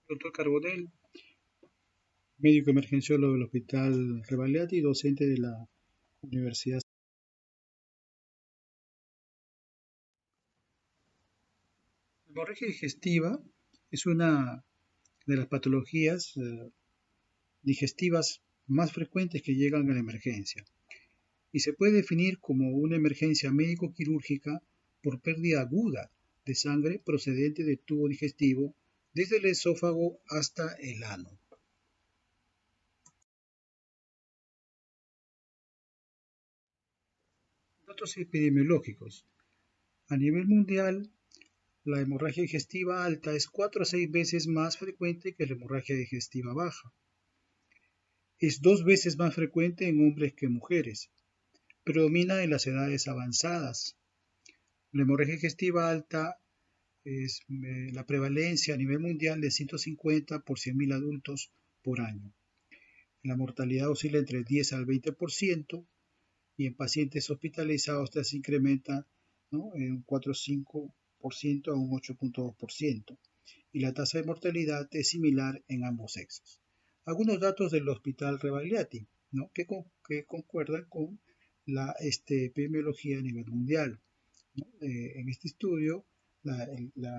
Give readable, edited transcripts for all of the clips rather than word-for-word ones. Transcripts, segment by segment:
Doctor Carbonell, médico emergenciólogo del Hospital Rebagliati y docente de la Universidad. La hemorragia digestiva es una de las patologías digestivas más frecuentes que llegan a la emergencia y se puede definir como una emergencia médico-quirúrgica por pérdida aguda de sangre procedente del tubo digestivo desde el esófago hasta el ano. Datos epidemiológicos. A nivel mundial, la hemorragia digestiva alta es 4 a 6 veces más frecuente que la hemorragia digestiva baja. Es 2 veces más frecuente en hombres que en mujeres. Predomina en las edades avanzadas. La hemorragia digestiva alta es la prevalencia a nivel mundial de 150 por 100.000 adultos por año. La mortalidad oscila entre el 10 al 20% y en pacientes hospitalizados esta se incrementa, ¿no?, en un 4 o 5% a un 8.2%. Y la tasa de mortalidad es similar en ambos sexos. Algunos datos del Hospital Rebagliati, ¿no?, que concuerdan con la epidemiología a nivel mundial, ¿no? En este estudio, la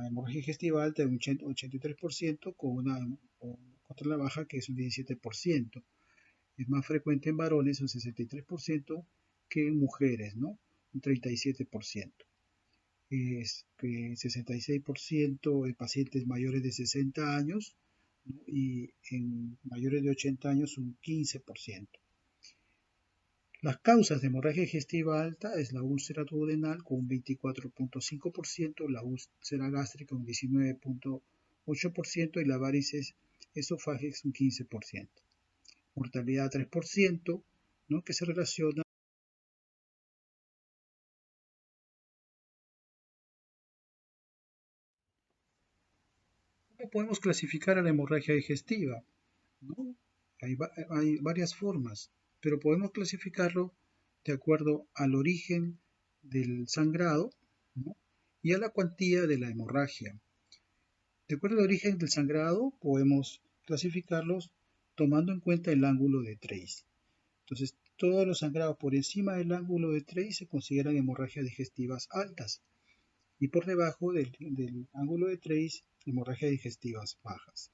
hemorragia digestiva alta es un 83% contra la baja que es un 17%. Es más frecuente en varones, un 63%, que en mujeres, ¿no?, un 37%. Es que 66% en pacientes mayores de 60 años, ¿no?, y en mayores de 80 años un 15%. Las causas de hemorragia digestiva alta es la úlcera duodenal con un 24.5%, la úlcera gástrica un 19.8% y la varices esofágica un 15%. Mortalidad 3%, ¿no?, que se relaciona. ¿Cómo podemos clasificar a la hemorragia digestiva? ¿No? Hay varias formas, pero podemos clasificarlo de acuerdo al origen del sangrado, ¿no?, y a la cuantía de la hemorragia. De acuerdo al origen del sangrado, podemos clasificarlos tomando en cuenta el ángulo de Treis. Entonces, todos los sangrados por encima del ángulo de Treis se consideran hemorragias digestivas altas y por debajo del ángulo de Treis, hemorragias digestivas bajas.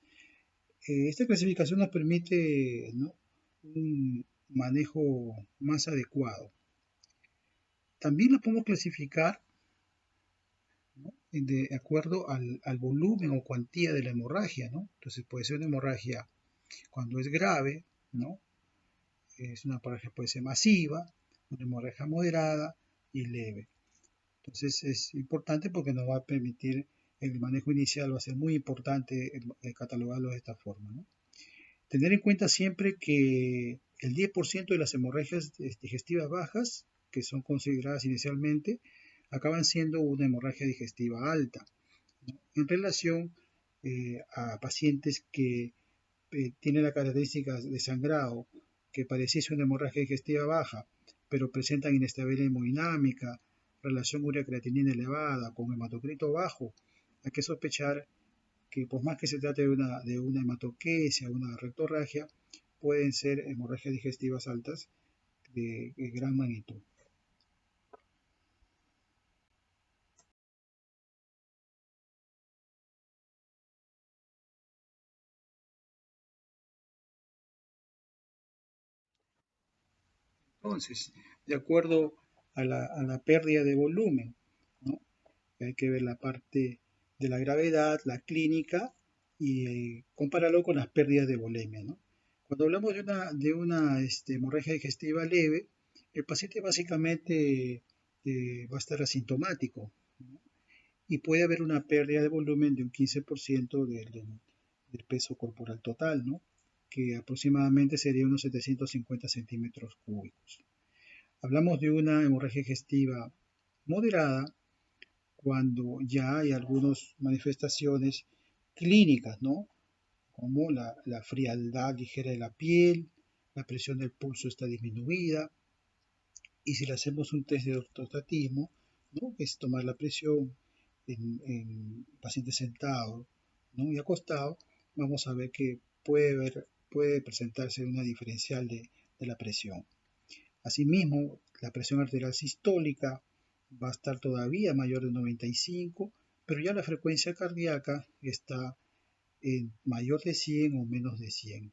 Esta clasificación nos permite, ¿no?, un manejo más adecuado. También la podemos clasificar, ¿no?, de acuerdo al volumen o cuantía de la hemorragia, ¿no? Entonces puede ser una hemorragia cuando es grave, ¿no? Es una hemorragia puede ser masiva, una hemorragia moderada y leve. Entonces es importante porque nos va a permitir, el manejo inicial va a ser muy importante catalogarlo de esta forma, ¿no? Tener en cuenta siempre que el 10% de las hemorragias digestivas bajas, que son consideradas inicialmente, acaban siendo una hemorragia digestiva alta, ¿no?, en relación a pacientes que tienen la característica de sangrado que pareciese una hemorragia digestiva baja, pero presentan inestabilidad hemodinámica, relación urea-creatinina elevada, con hematocrito bajo. Hay que sospechar que por más que se trate de una hematoquesia, una rectorragia, pueden ser hemorragias digestivas altas de gran magnitud. Entonces, de acuerdo a la pérdida de volumen, ¿no?, hay que ver la parte de la gravedad, la clínica, y compararlo con las pérdidas de volemia, ¿no? Cuando hablamos de una hemorragia digestiva leve, el paciente básicamente va a estar asintomático, ¿no?, y puede haber una pérdida de volumen de un 15% del peso corporal total, ¿no?, que aproximadamente sería unos 750 centímetros cúbicos. Hablamos de una hemorragia digestiva moderada cuando ya hay algunas manifestaciones clínicas, ¿no?, como la frialdad ligera de la piel, la presión del pulso está disminuida, y si le hacemos un test de ortostatismo, ¿no?, que es tomar la presión en paciente sentado, ¿no?, y acostado, vamos a ver que puede presentarse una diferencial de la presión. Asimismo, la presión arterial sistólica va a estar todavía mayor de 95, pero ya la frecuencia cardíaca está en mayor de 100 o menos de 100.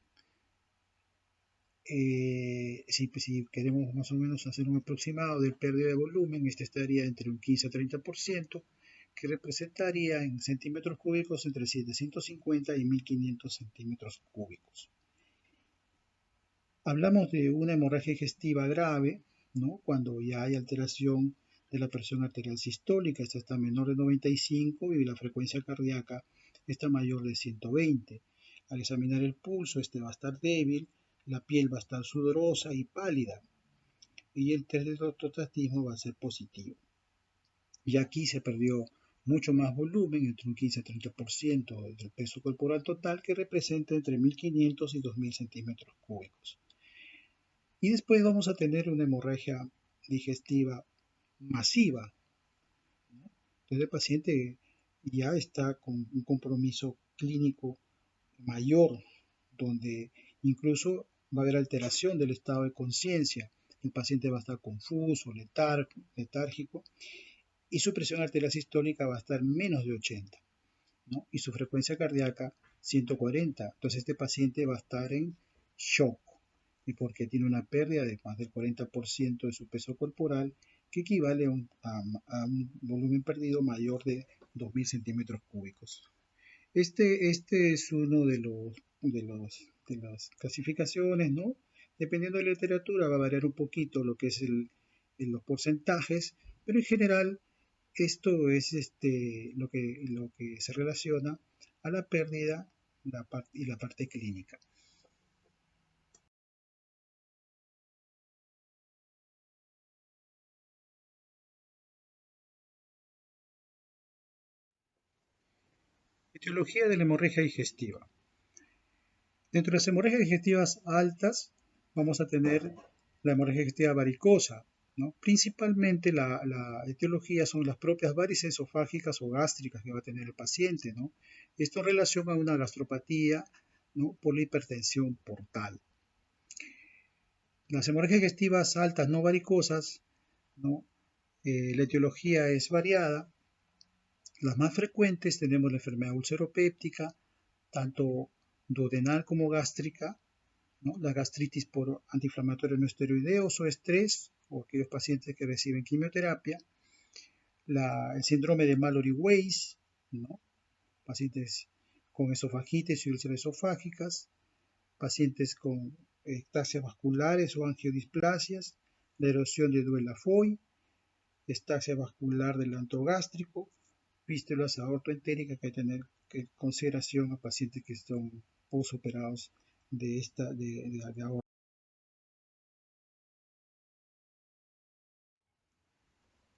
Si queremos más o menos hacer un aproximado del pérdida de volumen, este estaría entre un 15 a 30%, que representaría en centímetros cúbicos entre 750 y 1500 centímetros cúbicos. Hablamos de una hemorragia digestiva grave, ¿no? Cuando ya hay alteración de la presión arterial sistólica, esta está menor de 95 y la frecuencia cardíaca está mayor de 120. Al examinar el pulso, este va a estar débil, la piel va a estar sudorosa y pálida, y el test de electrostatismo va a ser positivo. Y aquí se perdió mucho más volumen, entre un 15 a 30% del peso corporal total, que representa entre 1500 y 2000 centímetros cúbicos. Y después vamos a tener una hemorragia digestiva masiva, ¿no? Entonces el paciente ya está con un compromiso clínico mayor, donde incluso va a haber alteración del estado de conciencia. El paciente va a estar confuso, letárgico, y su presión arterial sistólica va a estar menos de 80, ¿no? Y su frecuencia cardíaca 140. Entonces este paciente va a estar en shock, y porque tiene una pérdida de más del 40% de su peso corporal, que equivale a un volumen perdido mayor de 2000 centímetros cúbicos. Este es uno de las clasificaciones, ¿no? Dependiendo de la literatura va a variar un poquito lo que es los porcentajes, pero en general esto es lo que se relaciona a la pérdida y la parte clínica. Etiología de la hemorragia digestiva. Dentro de las hemorragias digestivas altas vamos a tener la hemorragia digestiva varicosa, ¿no? Principalmente la etiología son las propias varices esofágicas o gástricas que va a tener el paciente, ¿no? Esto en relación a una gastropatía, ¿no? Por la hipertensión portal. Las hemorragias digestivas altas no varicosas, ¿no? La etiología es variada. Las más frecuentes tenemos la enfermedad ulceropéptica, tanto duodenal como gástrica, ¿no? La gastritis por antiinflamatorios no esteroideos o estrés, o aquellos pacientes que reciben quimioterapia, el síndrome de Mallory-Weiss, ¿no? Pacientes con esofagitis y úlceras esofágicas, pacientes con ectasias vasculares o angiodisplasias, la erosión de Duel-Lafoy, estaxia vascular del antrogástrico, fístulas aortoentéricas, que hay que tener consideración a pacientes que son posoperados de aorta.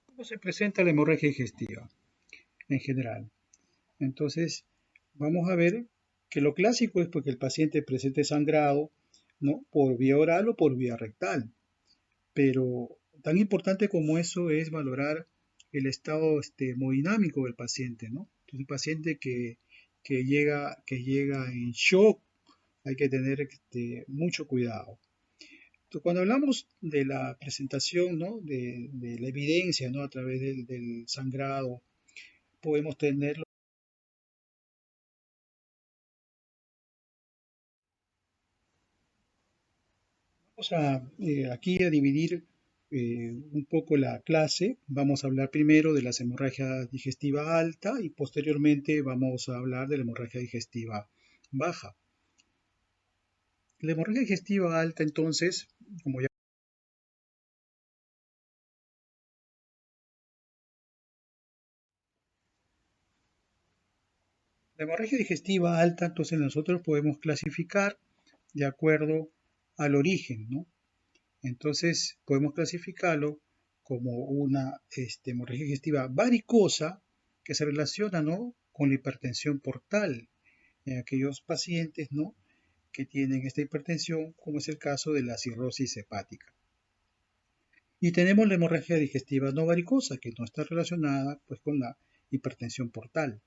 ¿Cómo se presenta la hemorragia digestiva en general? Entonces, vamos a ver que lo clásico es porque el paciente presente sangrado, ¿no? Por vía oral o por vía rectal. Pero tan importante como eso es valorar el estado hemodinámico del paciente, ¿no? Entonces, un paciente que llega en shock, hay que tener mucho cuidado. Entonces, cuando hablamos de la presentación, ¿no? de la evidencia, ¿no? A través del sangrado, podemos tenerlo. Vamos aquí a dividir un poco la clase. Vamos a hablar primero de la hemorragia digestiva alta y posteriormente vamos a hablar de la hemorragia digestiva baja. La hemorragia digestiva alta, entonces, como ya la hemorragia digestiva alta, entonces nosotros podemos clasificar de acuerdo al origen, ¿no? Entonces podemos clasificarlo como una hemorragia digestiva varicosa que se relaciona, ¿no? Con la hipertensión portal en aquellos pacientes, ¿no? Que tienen esta hipertensión, como es el caso de la cirrosis hepática. Y tenemos la hemorragia digestiva no varicosa, que no está relacionada pues, con la hipertensión portal.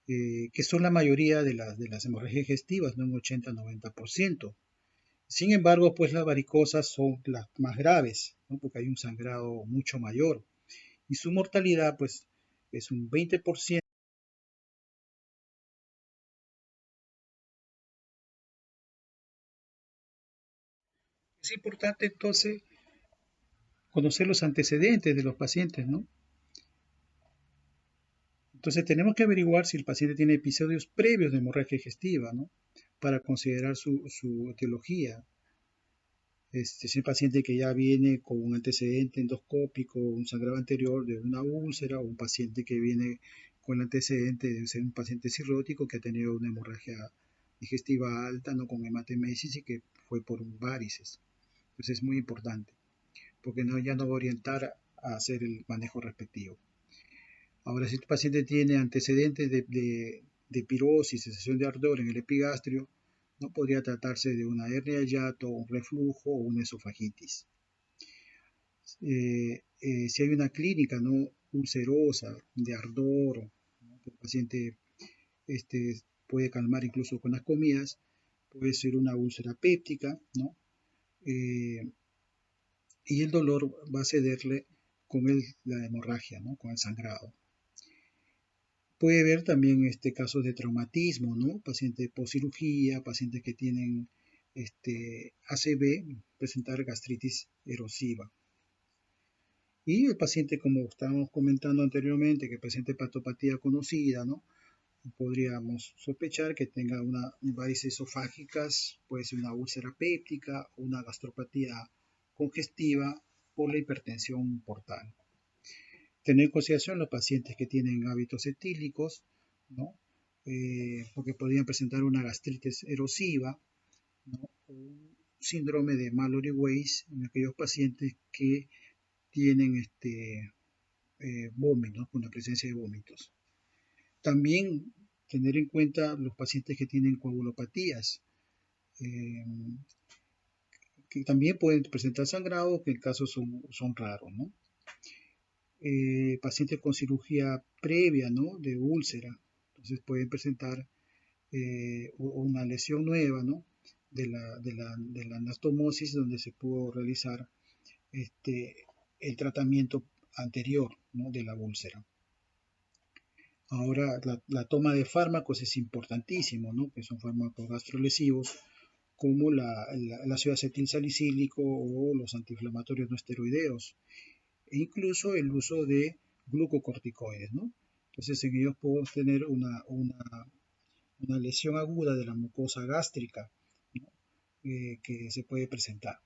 que son la mayoría de las hemorragias digestivas, ¿no? Un 80-90%. Sin embargo, pues las varicosas son las más graves, ¿no? Porque hay un sangrado mucho mayor y su mortalidad pues es un 20%. Es importante entonces conocer los antecedentes de los pacientes, ¿no? Entonces tenemos que averiguar si el paciente tiene episodios previos de hemorragia digestiva, ¿no? Para considerar su etiología. Si el paciente que ya viene con un antecedente endoscópico, un sangrado anterior de una úlcera, o un paciente que viene con el antecedente de ser un paciente cirrótico que ha tenido una hemorragia digestiva alta, no con hematemesis y que fue por un varices. Entonces es muy importante, porque no, ya no va a orientar a hacer el manejo respectivo. Ahora, si el paciente tiene antecedentes de pirosis, sensación de ardor en el epigastrio, no podría tratarse de una hernia de hiato, un reflujo o una esofagitis. Si hay una clínica no ulcerosa de ardor, ¿no? Que el paciente puede calmar incluso con las comidas, puede ser una úlcera péptica, ¿no? Y el dolor va a cederle con la hemorragia, ¿no? Con el sangrado. Puede haber también casos de traumatismo, ¿no? Pacientes postcirugía, pacientes que tienen ACV, presentar gastritis erosiva. Y el paciente, como estábamos comentando anteriormente, que el paciente patopatía conocida, ¿no? Podríamos sospechar que tenga una varices esofágicas, puede ser una úlcera péptica o una gastropatía congestiva por la hipertensión portal. Tener en consideración los pacientes que tienen hábitos etílicos, ¿no? Porque podrían presentar una gastritis erosiva, ¿no? O un síndrome de Mallory-Weiss en aquellos pacientes que tienen vómitos, con la presencia de vómitos. También tener en cuenta los pacientes que tienen coagulopatías, eh, que también pueden presentar sangrado, que en casos son raros, ¿no? Pacientes con cirugía previa, ¿no? De úlcera, entonces pueden presentar una lesión nueva, ¿no? De la anastomosis, donde se pudo realizar el tratamiento anterior, ¿no? De la úlcera. Ahora, la toma de fármacos es importantísimo, ¿no? Que son fármacos gastrolesivos, como el ácido acetilsalicílico o los antiinflamatorios no esteroideos, e incluso el uso de glucocorticoides, ¿no? Entonces, en ellos podemos tener una lesión aguda de la mucosa gástrica, ¿no? Que se puede presentar.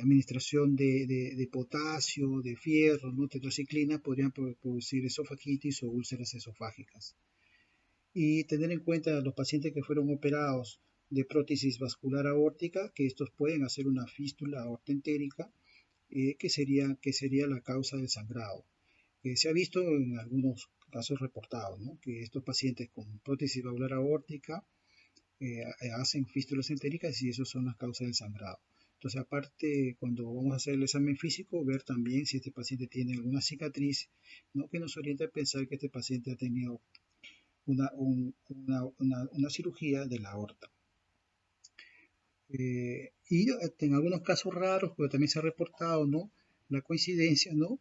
Administración de potasio, de fierro, ¿no? Tetraciclina podrían producir esofagitis o úlceras esofágicas. Y tener en cuenta los pacientes que fueron operados de prótesis vascular aórtica, que estos pueden hacer una fístula aortoentérica, que sería la causa del sangrado. Se ha visto en algunos casos reportados, ¿no? Que estos pacientes con prótesis vascular aórtica hacen fístulas entéricas y esas son las causas del sangrado. Entonces, aparte, cuando vamos a hacer el examen físico, ver también si este paciente tiene alguna cicatriz, ¿no? Que nos orienta a pensar que este paciente ha tenido una cirugía de la aorta. Y en algunos casos raros, pero también se ha reportado, ¿no? La coincidencia, ¿no?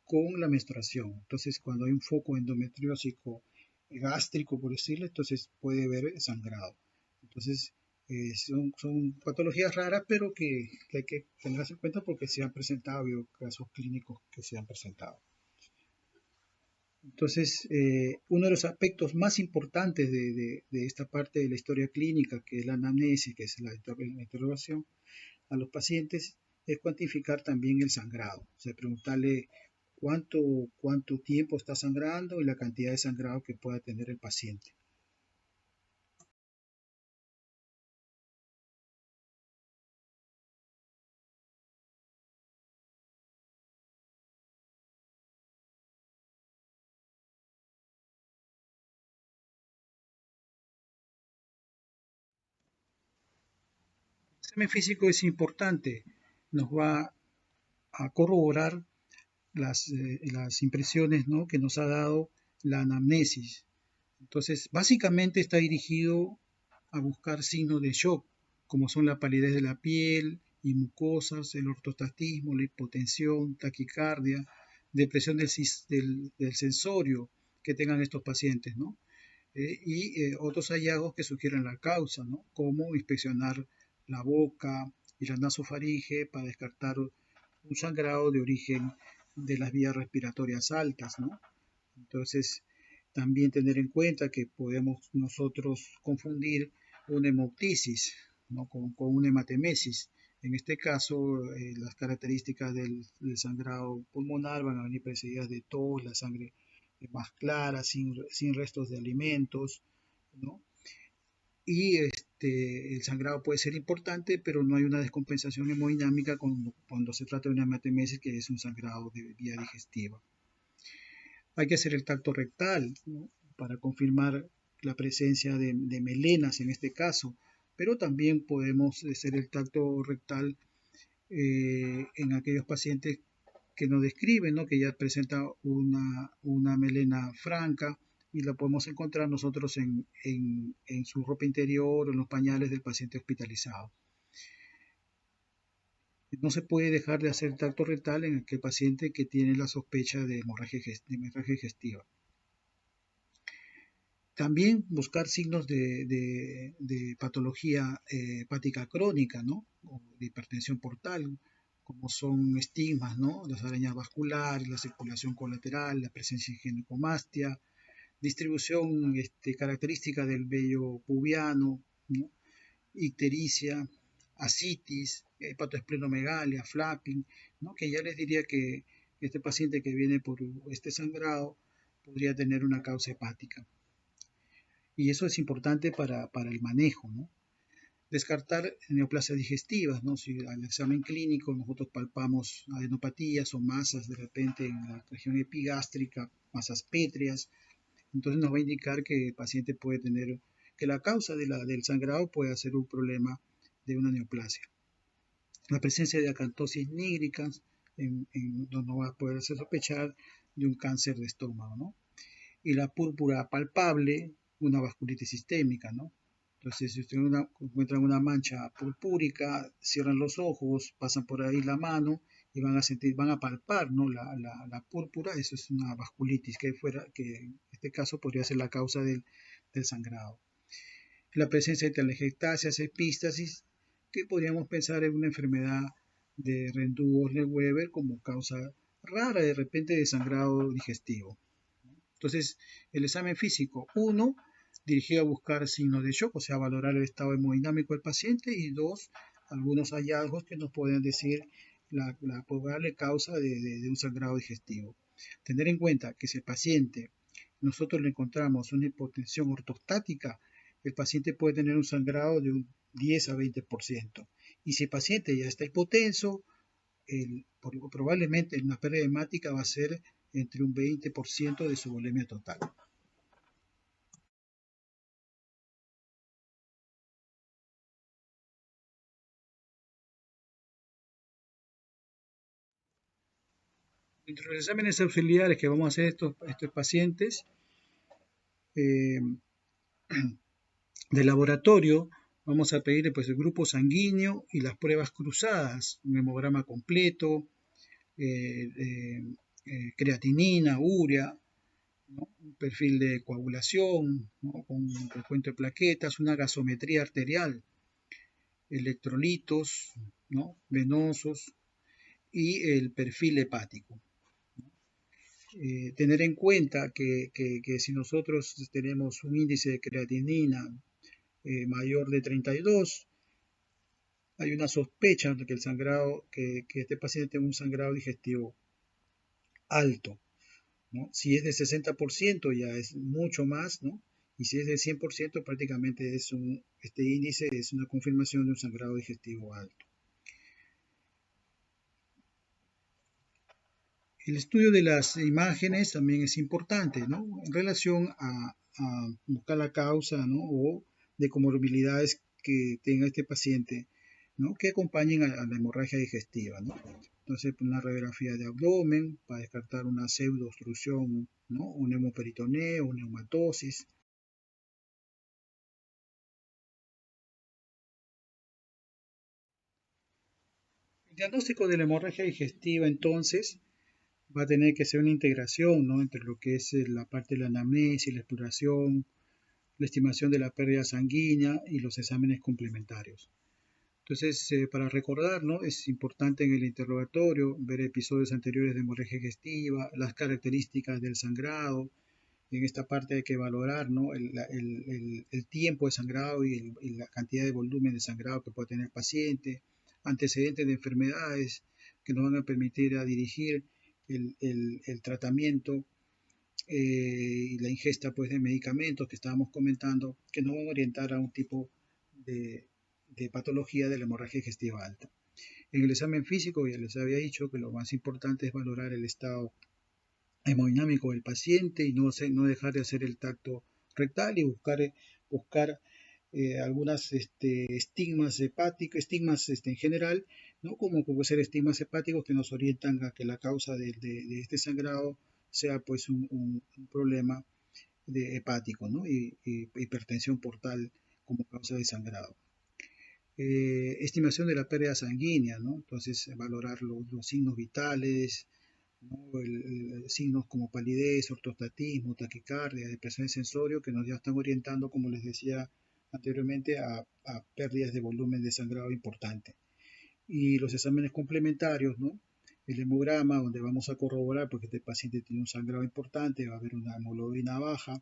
Con la menstruación. Entonces, cuando hay un foco endometriósico gástrico, por decirlo, entonces puede haber sangrado. Entonces, son patologías raras, pero que hay que tenerlas en cuenta porque se han presentado, casos clínicos que se han presentado. Entonces, uno de los aspectos más importantes de esta parte de la historia clínica, que es la anamnesis, que es la interrogación a los pacientes, es cuantificar también el sangrado. O sea, preguntarle cuánto tiempo está sangrando y la cantidad de sangrado que pueda tener el paciente. El examen físico es importante, nos va a corroborar las impresiones, ¿no? Que nos ha dado la anamnesis. Entonces, básicamente está dirigido a buscar signos de shock, como son la palidez de la piel y mucosas, el ortostatismo, la hipotensión, taquicardia, depresión del sensorio que tengan estos pacientes, ¿no? Otros hallazgos que sugieren la causa, ¿no? Como inspeccionar la boca y la nasofaringe para descartar un sangrado de origen de las vías respiratorias altas, ¿no? Entonces, también tener en cuenta que podemos nosotros confundir una hemoptisis, ¿no? con una hematemesis. En este caso, las características del sangrado pulmonar van a venir precedidas de tos, la sangre más clara, sin restos de alimentos, ¿no? Y el sangrado puede ser importante, pero no hay una descompensación hemodinámica cuando se trata de una hematemesis, que es un sangrado de vía digestiva. Hay que hacer el tacto rectal, ¿no? Para confirmar la presencia de melenas en este caso, pero también podemos hacer el tacto rectal en aquellos pacientes que nos describen, ¿no? Que ya presenta una melena franca y la podemos encontrar nosotros en su ropa interior o en los pañales del paciente hospitalizado. No se puede dejar de hacer tacto rectal en aquel paciente que tiene la sospecha de hemorragia digestiva. También buscar signos de patología hepática crónica, ¿no? O de hipertensión portal, como son estigmas, ¿no? Las arañas vasculares, la circulación colateral, la presencia de ginecomastia, distribución característica del vello pubiano, ¿no? Ictericia, ascitis, hepatoesplenomegalia, flapping, ¿no? Que ya les diría que este paciente que viene por este sangrado podría tener una causa hepática. Y eso es importante para el manejo, ¿no? Descartar neoplasias digestivas, ¿no? Si al examen clínico nosotros palpamos adenopatías o masas de repente en la región epigástrica, masas pétreas, entonces nos va a indicar que el paciente puede tener, que la causa del sangrado puede ser un problema de una neoplasia. La presencia de acantosis nígricas nos va a poder hacer sospechar de un cáncer de estómago, ¿no? Y la púrpura palpable, una vasculitis sistémica, ¿no? Entonces, si ustedes encuentran una mancha purpúrica, cierran los ojos, pasan por ahí la mano y van a palpar, ¿no? la púrpura, eso es una vasculitis, que en este caso podría ser la causa del sangrado. La presencia de telangiectasias, epístasis, que podríamos pensar en una enfermedad de Rendu-Osler-Weber como causa rara de repente de sangrado digestivo. Entonces, el examen físico, 1, dirigido a buscar signos de shock, o sea, valorar el estado hemodinámico del paciente, y 2, algunos hallazgos que nos pueden decir la probable causa de un sangrado digestivo. Tener en cuenta que si el paciente nosotros le encontramos una hipotensión ortostática, el paciente puede tener un sangrado de un 10 a 20%. Y si el paciente ya está hipotenso, probablemente una pérdida hemática va a ser entre un 20% de su volemia total. Entre los exámenes auxiliares que vamos a hacer estos pacientes eh, de laboratorio, vamos a pedir pues, el grupo sanguíneo y las pruebas cruzadas, un hemograma completo, creatinina, urea, ¿no? Un perfil de coagulación, ¿no? Con un recuento de plaquetas, una gasometría arterial, electrolitos, ¿no? Venosos y el perfil hepático. Tener en cuenta que si nosotros tenemos un índice de creatinina mayor de 32, hay una sospecha de que que este paciente tenga un sangrado digestivo alto, ¿no? Si es de 60% ya es mucho más, ¿no? Y si es de 100% prácticamente este índice es una confirmación de un sangrado digestivo alto. El estudio de las imágenes también es importante, ¿no? En relación a buscar la causa, ¿no? O de comorbilidades que tenga este paciente, ¿no? Que acompañen a la hemorragia digestiva, ¿no? Entonces, una radiografía de abdomen para descartar una pseudoobstrucción, ¿no? Un hemoperitoneo, una neumatosis, El diagnóstico de la hemorragia digestiva, entonces, va a tener que ser una integración, ¿no?, entre lo que es la parte de la anamnesis, la exploración, la estimación de la pérdida sanguínea y los exámenes complementarios. Entonces, para recordar, ¿no?, es importante en el interrogatorio ver episodios anteriores de hemorragia digestiva, las características del sangrado. En esta parte hay que valorar, ¿no?, el tiempo de sangrado y la cantidad de volumen de sangrado que puede tener el paciente, antecedentes de enfermedades que nos van a permitir a dirigir el tratamiento y la ingesta, pues, de medicamentos que estábamos comentando, que nos van a orientar a un tipo de, de patología de la hemorragia digestiva alta. En el examen físico ya les había dicho que lo más importante es valorar el estado hemodinámico del paciente y no dejar de hacer el tacto rectal y buscar algunas estigmas hepáticos, estigmas en general, ¿no?, como puede ser estigmas hepáticos que nos orientan a que la causa de este sangrado sea, pues, un problema hepático, ¿no?, y hipertensión portal como causa de sangrado. Estimación de la pérdida sanguínea, ¿no? Entonces, valorar los signos vitales, ¿no?, signos como palidez, ortostatismo, taquicardia, depresión de sensorio, que nos ya están orientando, como les decía anteriormente, a pérdidas de volumen de sangrado importante. Y los exámenes complementarios, ¿no?, el hemograma, donde vamos a corroborar porque este paciente tiene un sangrado importante, va a haber una hemoglobina baja,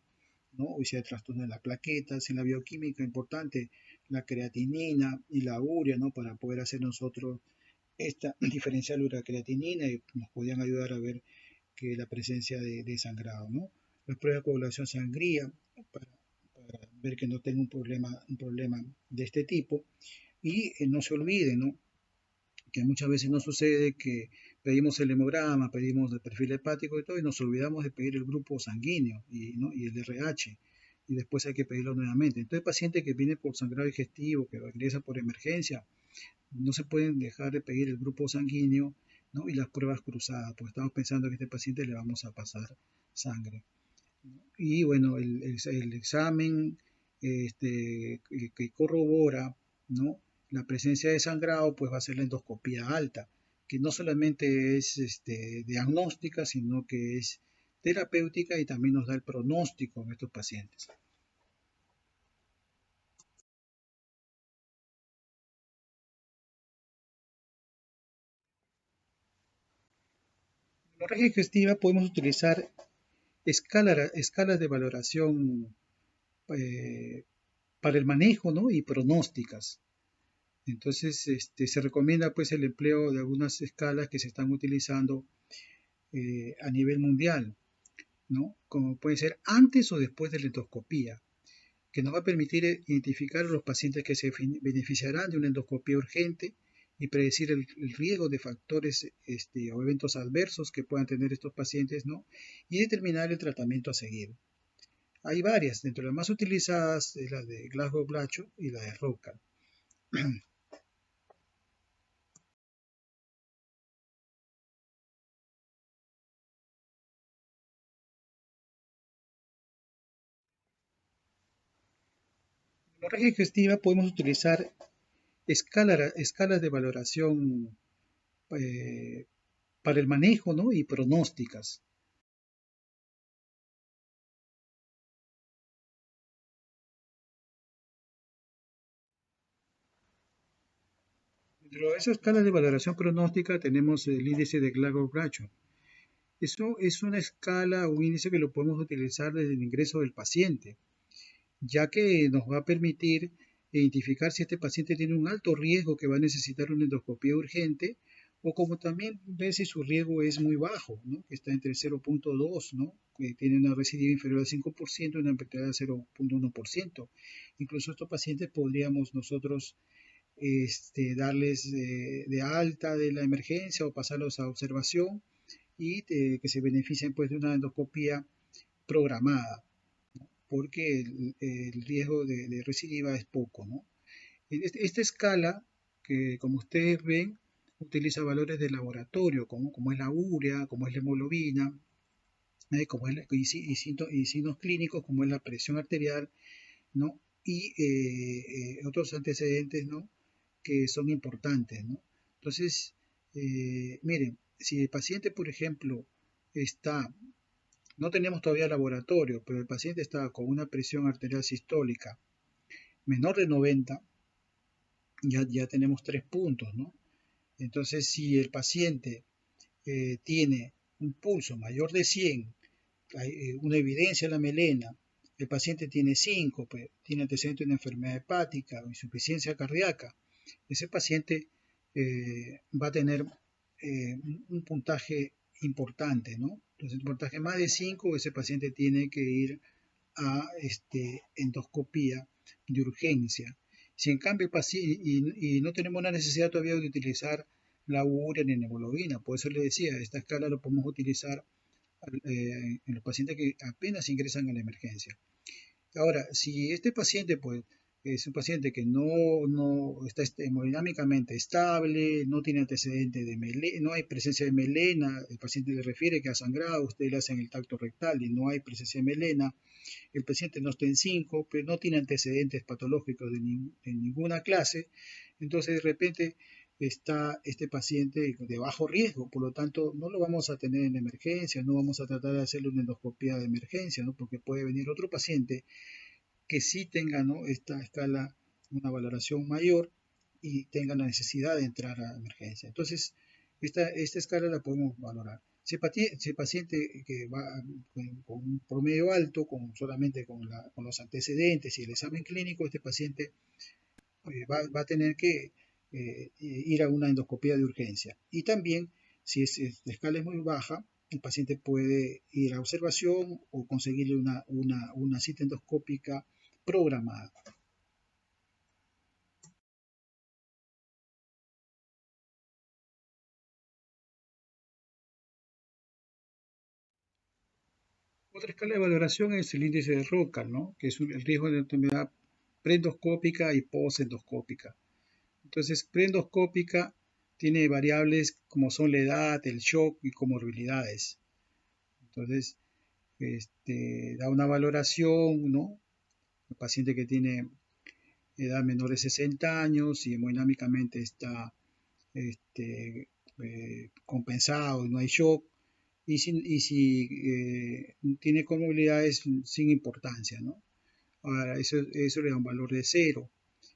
¿no?, o si hay trastorno de las plaquetas. En la bioquímica importante la creatinina y la urea, ¿no?, para poder hacer nosotros esta diferencial urea-creatinina y nos podían ayudar a ver que la presencia de sangrado, ¿no? Las pruebas de coagulación sangría para ver que no tenga un problema de este tipo. Y no se olviden, ¿no?, que muchas veces nos sucede que pedimos el hemograma, pedimos el perfil hepático y todo, y nos olvidamos de pedir el grupo sanguíneo ¿no?, y el RH, y después hay que pedirlo nuevamente. Entonces, paciente que viene por sangrado digestivo, que regresa por emergencia, no se pueden dejar de pedir el grupo sanguíneo, ¿no?, y las pruebas cruzadas, porque estamos pensando que a este paciente le vamos a pasar sangre. Y bueno, el examen que corrobora, ¿no?, la presencia de sangrado, pues va a ser la endoscopía alta, que no solamente es diagnóstica, sino que es terapéutica y también nos da el pronóstico en estos pacientes. En la hemorragia digestiva podemos utilizar escalas de valoración para el manejo, ¿no?, y pronósticas. Entonces, se recomienda, pues, el empleo de algunas escalas que se están utilizando a nivel mundial, ¿no?, como puede ser antes o después de la endoscopía, que nos va a permitir identificar a los pacientes que se beneficiarán de una endoscopía urgente y predecir el riesgo de factores o eventos adversos que puedan tener estos pacientes, ¿no?, y determinar el tratamiento a seguir. Hay varias, dentro de las más utilizadas es la de Glasgow-Glacho y la de Roca. En la hemorragia digestiva podemos utilizar escalas de valoración eh, para el manejo, ¿no?, y pronósticas. Dentro de esa escala de valoración pronóstica tenemos el índice de Glasgow-Glacho. Eso es una escala, un índice que lo podemos utilizar desde el ingreso del paciente, ya que nos va a permitir identificar si este paciente tiene un alto riesgo que va a necesitar una endoscopía urgente, o como también ver si su riesgo es muy bajo, ¿no?, que está entre 0.2, ¿no?, que tiene una recidiva inferior al 5% y una mortalidad de 0.1%. Incluso estos pacientes podríamos nosotros darles de alta de la emergencia o pasarlos a observación y que se beneficien, pues, de una endoscopía programada, porque el riesgo de recidiva es poco, ¿no? Esta escala, que como ustedes ven, utiliza valores de laboratorio, como es la urea, como es la hemoglobina, como es y signos clínicos, como es la presión arterial, ¿no?, y otros antecedentes, ¿no?, que son importantes, ¿no? Entonces, Miren, si el paciente, por ejemplo, está, no tenemos todavía laboratorio, pero el paciente está con una presión arterial sistólica menor de 90, ya tenemos 3 puntos, ¿no? Entonces, si el paciente tiene un pulso mayor de 100, hay una evidencia en la melena, el paciente tiene síncope, tiene antecedente de una enfermedad hepática o insuficiencia cardíaca, ese paciente va a tener un puntaje importante, ¿no? Entonces, un puntaje más de 5, ese paciente tiene que ir a endoscopía de urgencia. Si en cambio el paciente, y no tenemos una necesidad todavía de utilizar la urea ni la hemoglobina, por eso le decía, esta escala lo podemos utilizar en los pacientes que apenas ingresan a la emergencia. Ahora, si este paciente pues, es un paciente que no está hemodinámicamente estable, no tiene antecedente de melena, no hay presencia de melena, el paciente le refiere que ha sangrado, usted le hacen el tacto rectal y no hay presencia de melena, el paciente no está en síncope, no tiene antecedentes patológicos de ninguna clase, entonces de repente está este paciente de bajo riesgo, por lo tanto no lo vamos a tener en emergencia, no vamos a tratar de hacerle una endoscopia de emergencia, ¿no? Porque puede venir otro paciente que sí tenga, ¿no?, esta escala, una valoración mayor y tenga la necesidad de entrar a emergencia. Entonces, esta escala la podemos valorar. Si el paciente que va con un promedio alto, solamente con los antecedentes y el examen clínico, este paciente va a tener que ir a una endoscopia de urgencia. Y también, si la escala es muy baja, el paciente puede ir a observación o conseguirle una cita endoscópica programada. Otra escala de valoración es el índice de Roca, ¿no?, que es el riesgo de enfermedad preendoscópica y posendoscópica. Entonces, preendoscópica tiene variables como son la edad, el shock y comorbilidades. Entonces, da una valoración, ¿no? El paciente que tiene edad menor de 60 años y hemodinámicamente está compensado y no hay shock, y si tiene comorbilidades sin importancia, ¿no? Ahora, eso le da un valor de 0.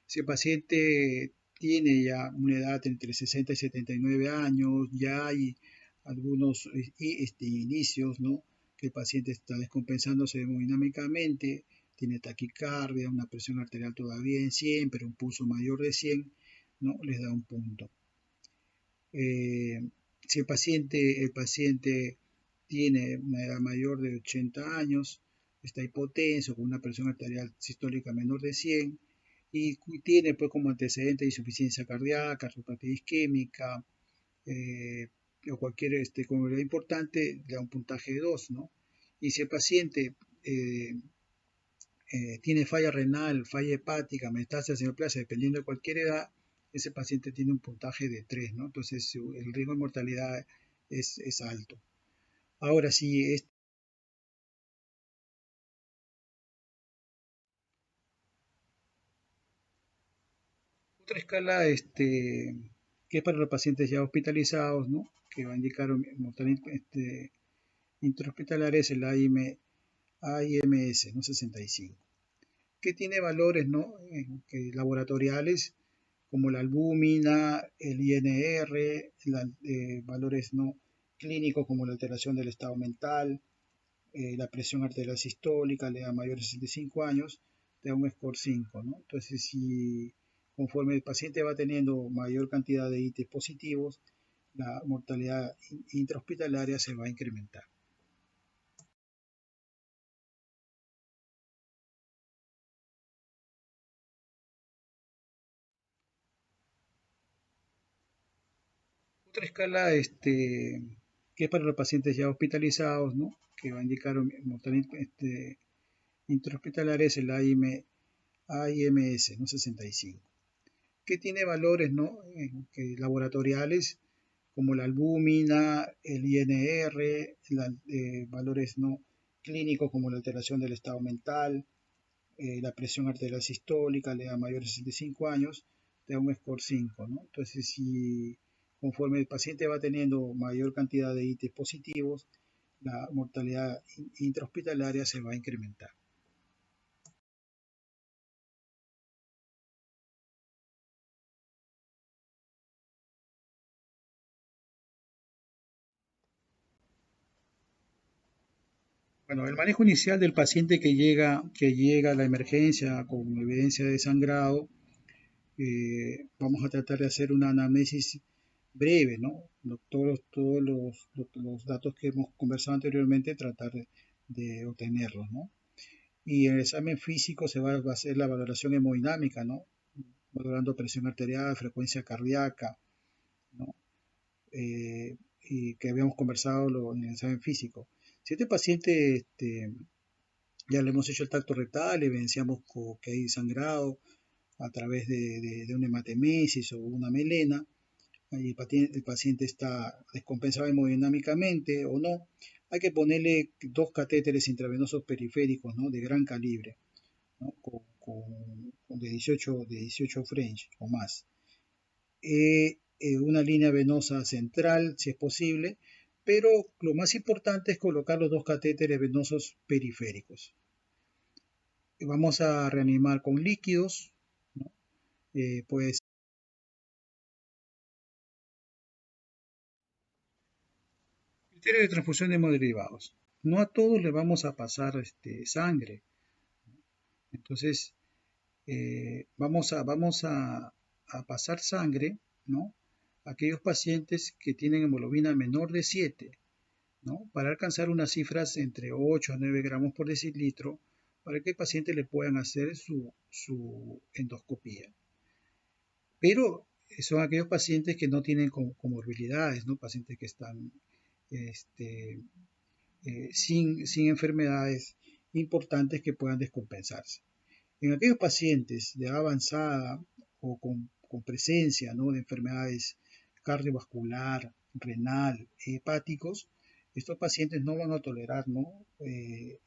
Si el paciente tiene ya una edad entre 60 y 79 años, ya hay algunos inicios, ¿no?, que el paciente está descompensándose hemodinámicamente, tiene taquicardia, una presión arterial todavía en 100, pero un pulso mayor de 100, ¿no?, les da un punto. Si el paciente tiene una edad mayor de 80 años, está hipotenso, con una presión arterial sistólica menor de 100, y tiene pues como antecedente insuficiencia cardíaca, cardiopatía isquémica, o cualquier comorbilidad importante, le da un puntaje de 2, ¿no? Y si el paciente tiene falla renal, falla hepática, metástasis, neoplasia, dependiendo de cualquier edad, ese paciente tiene un puntaje de 3, ¿no? Entonces el riesgo de mortalidad es alto. Ahora, si es otra escala, que es para los pacientes ya hospitalizados, ¿no?, que va a indicar mortalidad intrahospitalaria, es el AIMS, ¿no?, 65, que tiene valores, ¿no?, laboratoriales como la albúmina, el INR, valores no clínicos como la alteración del estado mental, la presión arterial sistólica, la edad mayor de 65 años, te da un score 5, ¿no? Entonces, si conforme el paciente va teniendo mayor cantidad de ITs positivos, la mortalidad intrahospitalaria se va a incrementar. Otra escala, que es para los pacientes ya hospitalizados, ¿no?, que va a indicar mortalidad intrahospitalaria, es el AIMS, ¿no?, 65, que tiene valores, ¿no?, laboratoriales como la albúmina, el INR, valores no clínicos como la alteración del estado mental, la presión arterial sistólica, la edad mayor de 65 años, te da un score 5, ¿no? Entonces, si conforme el paciente va teniendo mayor cantidad de ITs positivos, la mortalidad intrahospitalaria se va a incrementar. Bueno, el manejo inicial del paciente que llega a la emergencia con evidencia de sangrado, vamos a tratar de hacer una anamnesis breve, ¿no? Todos los datos que hemos conversado anteriormente, tratar de obtenerlos, ¿no? Y en el examen físico va a hacer la valoración hemodinámica, ¿no? Valorando presión arterial, frecuencia cardíaca, ¿no? Y que habíamos conversado en el examen físico. Si este paciente ya le hemos hecho el tacto rectal, evidenciamos que hay sangrado a través de una hematemesis o una melena, y el paciente está descompensado hemodinámicamente o no, hay que ponerle 2 catéteres intravenosos periféricos, ¿no? De gran calibre, ¿no? De 18 French o más. Una línea venosa central, si es posible, pero lo más importante es colocar los 2 catéteres venosos periféricos. Vamos a reanimar con líquidos, ¿no? Pues criterio de transfusión de hemoderivados. No a todos le vamos a pasar sangre. Entonces, vamos a pasar sangre, ¿no? A aquellos pacientes que tienen hemoglobina menor de 7, ¿no? Para alcanzar unas cifras entre 8 a 9 gramos por decilitro, para que el paciente le puedan hacer su endoscopía. Pero son aquellos pacientes que no tienen comorbilidades, ¿no? Pacientes que están sin enfermedades importantes que puedan descompensarse. En aquellos pacientes de edad avanzada o con presencia, ¿no? De enfermedades cardiovascular, renal, hepáticos, estos pacientes no van a tolerar, ¿no?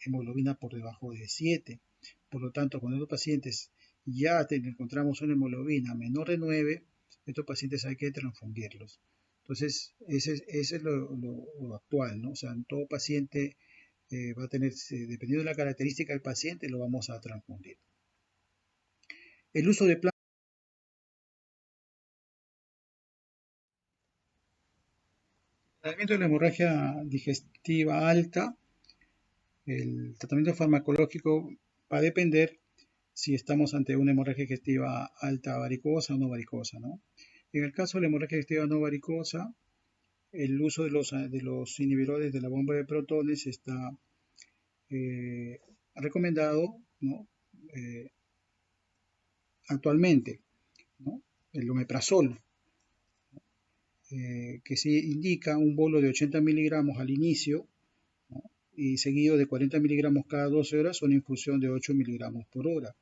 Hemoglobina por debajo de 7. Por lo tanto, cuando estos pacientes ya encontramos una hemoglobina menor de 9, estos pacientes hay que transfundirlos. Entonces, ese es lo actual, ¿no? O sea, en todo paciente va a tener, dependiendo de la característica del paciente, lo vamos a transfundir. El uso de tratamiento de la hemorragia digestiva alta, el tratamiento farmacológico va a depender si estamos ante una hemorragia digestiva alta varicosa o no varicosa, ¿no? En el caso de la hemorragia digestiva no varicosa, el uso de los inhibidores de la bomba de protones está recomendado, ¿no? Actualmente, ¿no? El omeprazol, que se indica un bolo de 80 miligramos al inicio, ¿no? Y seguido de 40 miligramos cada 12 horas, una infusión de 8 miligramos por hora.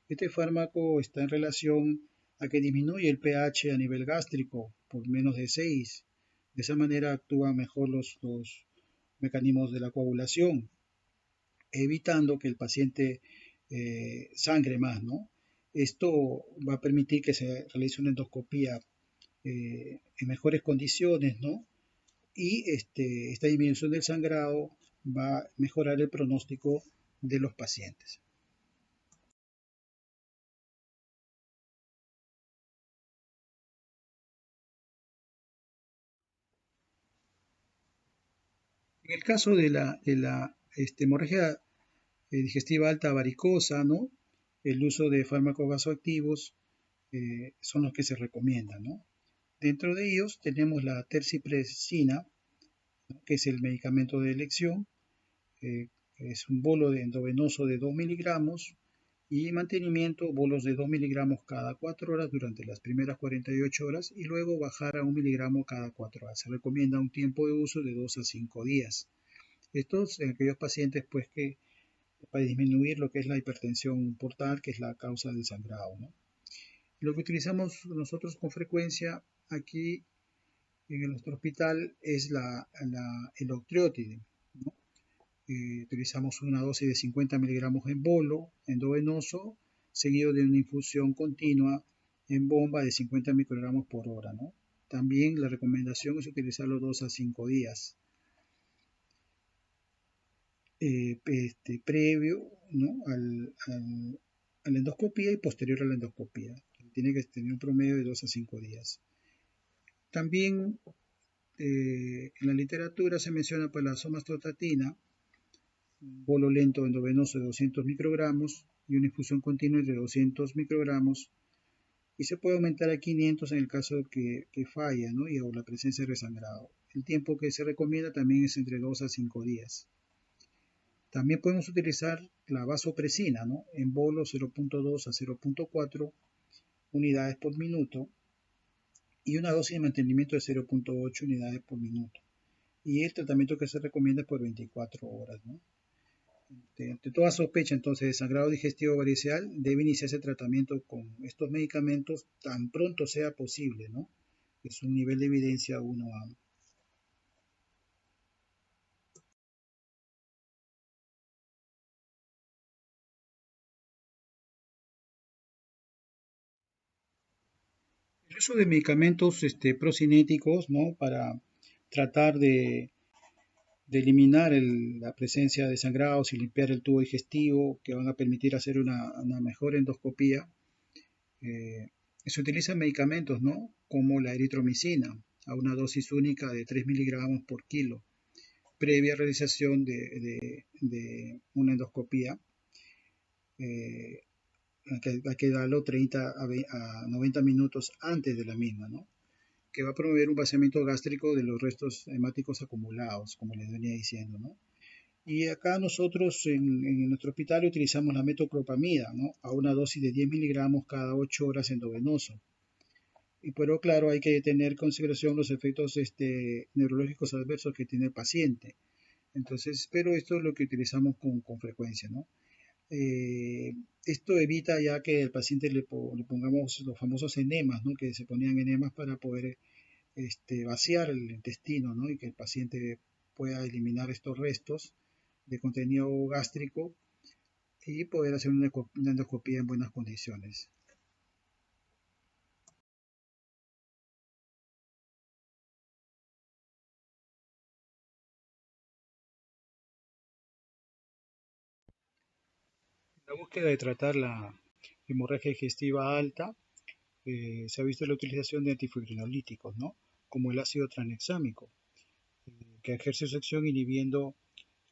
Este fármaco está en relación a que disminuye el pH a nivel gástrico por menos de 6. De esa manera actúan mejor los mecanismos de la coagulación, evitando que el paciente sangre más, ¿no? Esto va a permitir que se realice una endoscopía en mejores condiciones, ¿no? Y esta disminución del sangrado va a mejorar el pronóstico de los pacientes. En el caso de la hemorragia digestiva alta varicosa, ¿no? El uso de fármacos vasoactivos son los que se recomiendan, ¿no? Dentro de ellos tenemos la tercipresina, ¿no? Que es el medicamento de elección, es un bolo endovenoso de 2 miligramos y mantenimiento bolos de 2 miligramos cada 4 horas durante las primeras 48 horas y luego bajar a 1 miligramo cada 4 horas. Se recomienda un tiempo de uso de 2 a 5 días. Estos en aquellos pacientes pues que para disminuir lo que es la hipertensión portal, que es la causa del sangrado, ¿no? Lo que utilizamos nosotros con frecuencia aquí en nuestro hospital es el octreotide, ¿no? Utilizamos una dosis de 50 miligramos en bolo, endovenoso, seguido de una infusión continua en bomba de 50 microgramos por hora, ¿no? También la recomendación es utilizarlo 2 a 5 días previo, ¿no? a la endoscopía y posterior a la endoscopía. Tiene que tener un promedio de 2 a 5 días. También en la literatura se menciona pues, la somatrostatina, un bolo lento endovenoso de 200 microgramos y una infusión continua de 200 microgramos, y se puede aumentar a 500 en el caso que falla, ¿no? O la presencia de resangrado. El tiempo que se recomienda también es entre 2 a 5 días. También podemos utilizar la vasopresina, ¿no? En bolo 0.2 a 0.4 unidades por minuto y una dosis de mantenimiento de 0.8 unidades por minuto. Y el tratamiento que se recomienda es por 24 horas, ¿no? Ante toda sospecha entonces de sangrado digestivo variceal, debe iniciarse el tratamiento con estos medicamentos tan pronto sea posible, ¿no? Es un nivel de evidencia 1A. El uso de medicamentos procinéticos, ¿no? Para tratar de eliminar la presencia de sangrados y limpiar el tubo digestivo, que van a permitir hacer una mejor endoscopía. Se utilizan medicamentos, ¿no? Como la eritromicina, a una dosis única de 3 miligramos por kilo, previa realización de una endoscopía. Hay que darlo 30 a 90 minutos antes de la misma, ¿no? Que va a promover un vaciamiento gástrico de los restos hemáticos acumulados, como les venía diciendo, ¿no? Y acá nosotros en nuestro hospital utilizamos la metoclopramida, ¿no? A una dosis de 10 miligramos cada 8 horas endovenoso. Pero claro, hay que tener en consideración los efectos neurológicos adversos que tiene el paciente. Entonces, pero esto es lo que utilizamos con frecuencia, ¿no? Esto evita ya que al paciente le pongamos los famosos enemas, ¿no? Que se ponían enemas para poder vaciar el intestino, ¿no? Y que el paciente pueda eliminar estos restos de contenido gástrico y poder hacer una endoscopía en buenas condiciones. La búsqueda de tratar la hemorragia digestiva alta, se ha visto la utilización de antifibrinolíticos, ¿no? Como el ácido tranexámico, que ejerce su acción inhibiendo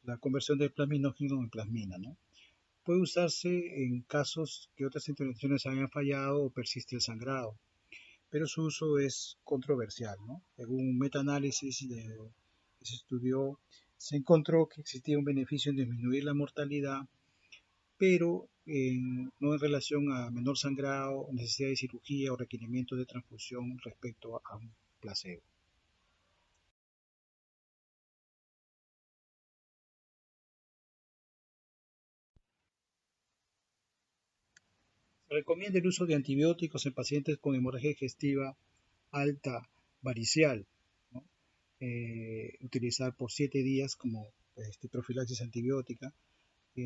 la conversión del plasminógeno en plasmina, ¿no? Puede usarse en casos que otras intervenciones hayan fallado o persiste el sangrado, pero su uso es controversial, ¿no? Según un metaanálisis que se estudió, se encontró que existía un beneficio en disminuir la mortalidad, pero no en relación a menor sangrado, necesidad de cirugía o requerimiento de transfusión respecto a un placebo. Se recomienda el uso de antibióticos en pacientes con hemorragia digestiva alta variceal, ¿no? Utilizar por 7 días como profilaxis antibiótica.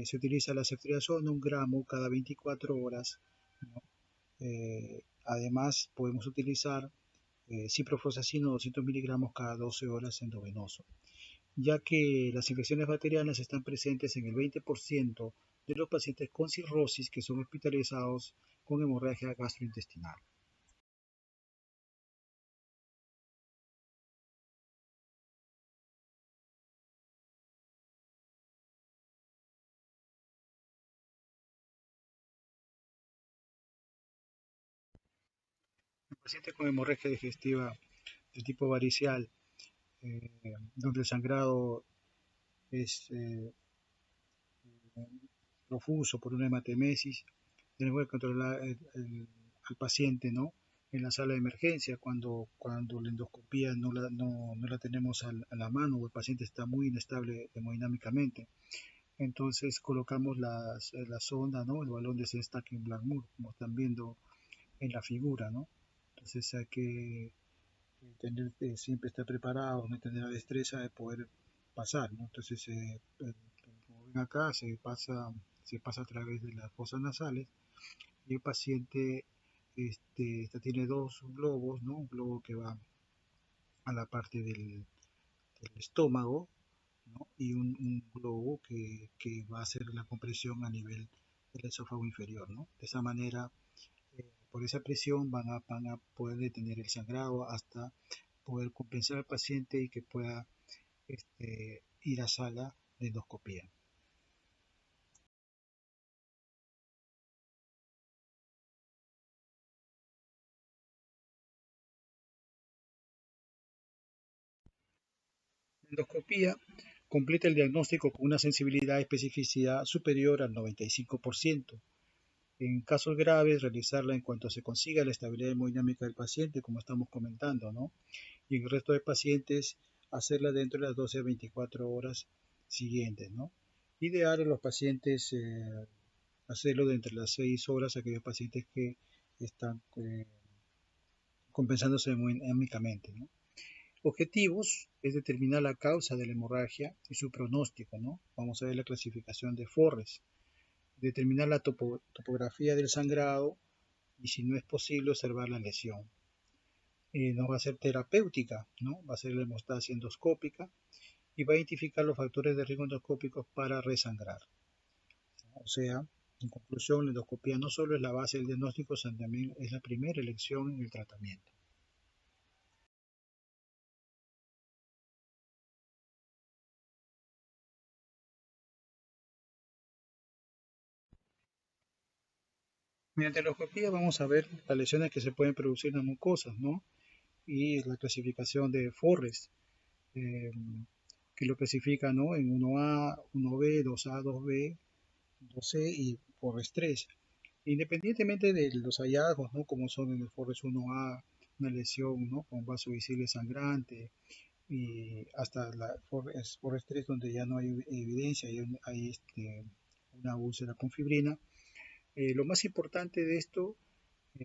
Se utiliza la ceftriaxona 1 gramo cada 24 horas, ¿no? Además, podemos utilizar ciprofloxacino 200 miligramos cada 12 horas endovenoso, ya que las infecciones bacterianas están presentes en el 20% de los pacientes con cirrosis que son hospitalizados con hemorragia gastrointestinal. En pacientes con hemorragia digestiva de tipo varicial, eh, donde el sangrado es profuso por una hematemesis, tenemos que controlar al paciente, ¿no? En la sala de emergencia, cuando la endoscopía no la tenemos a la mano o el paciente está muy inestable hemodinámicamente. Entonces colocamos la sonda, ¿no? El balón de Sengstack-Blackmore, como están viendo en la figura, ¿no? Entonces hay que siempre estar preparado, no tener la destreza de poder pasar, ¿no? Entonces, como ven acá, se pasa a través de las fosas nasales y el paciente tiene dos globos, ¿no? Un globo que va a la parte del estómago, ¿no? Y un globo que va a hacer la compresión a nivel del esófago inferior, ¿no? De esa manera, por esa presión van a poder detener el sangrado hasta poder compensar al paciente y que pueda ir a sala de endoscopía. La endoscopía completa el diagnóstico con una sensibilidad y especificidad superior al 95%. En casos graves, realizarla en cuanto se consiga la estabilidad hemodinámica del paciente, como estamos comentando, ¿no? Y en el resto de pacientes, hacerla dentro de las 12 a 24 horas siguientes, ¿no? Ideal en los pacientes hacerlo de entre las 6 horas, aquellos pacientes que están compensándose hemodinámicamente, ¿no? Objetivos es determinar la causa de la hemorragia y su pronóstico, ¿no? Vamos a ver la clasificación de Forres, determinar la topografía del sangrado y si no es posible observar la lesión. No va a ser terapéutica, ¿no? Va a ser la hemostasia endoscópica y va a identificar los factores de riesgo endoscópicos para resangrar. O sea, en conclusión, la endoscopía no solo es la base del diagnóstico, sino también es la primera elección en el tratamiento. Mediante la endoscopía vamos a ver las lesiones que se pueden producir en las mucosas, ¿no? Y la clasificación de Forres, eh, que lo clasifica, ¿no? En 1A, 1B, 2A, 2B, 2C y Forres 3. Independientemente de los hallazgos, ¿no? Como son en el Forres 1A, una lesión, ¿no? Con vaso visible sangrante, y hasta la Forres 3 donde ya no hay evidencia, hay una úlcera con fibrina. Lo más importante de esto,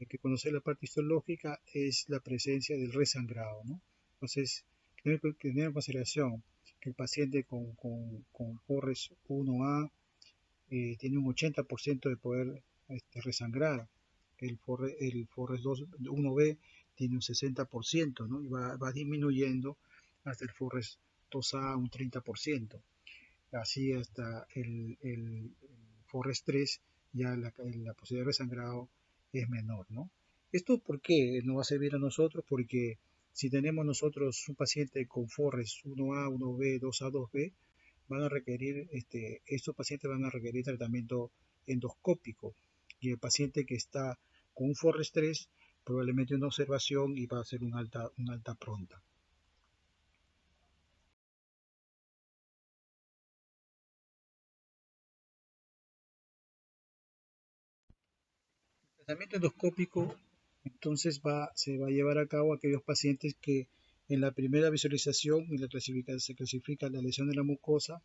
que conocer la parte histológica, es la presencia del resangrado, ¿no? Entonces, tener en consideración que el paciente con Forres 1A tiene un 80% de poder resangrar. El Forres 1B tiene un 60%, ¿no? Y va disminuyendo hasta el Forres 2A un 30%. Así hasta el Forres 3 ya la posibilidad de resangrado es menor, ¿no? ¿Esto por qué nos va a servir a nosotros? Porque si tenemos nosotros un paciente con Forres 1A, 1B, 2A, 2B, van a requerir, estos pacientes van a requerir tratamiento endoscópico y el paciente que está con un Forres 3 probablemente una observación y va a ser una alta pronta. El tratamiento endoscópico entonces se va a llevar a cabo a aquellos pacientes que en la primera visualización y se clasifica la lesión de la mucosa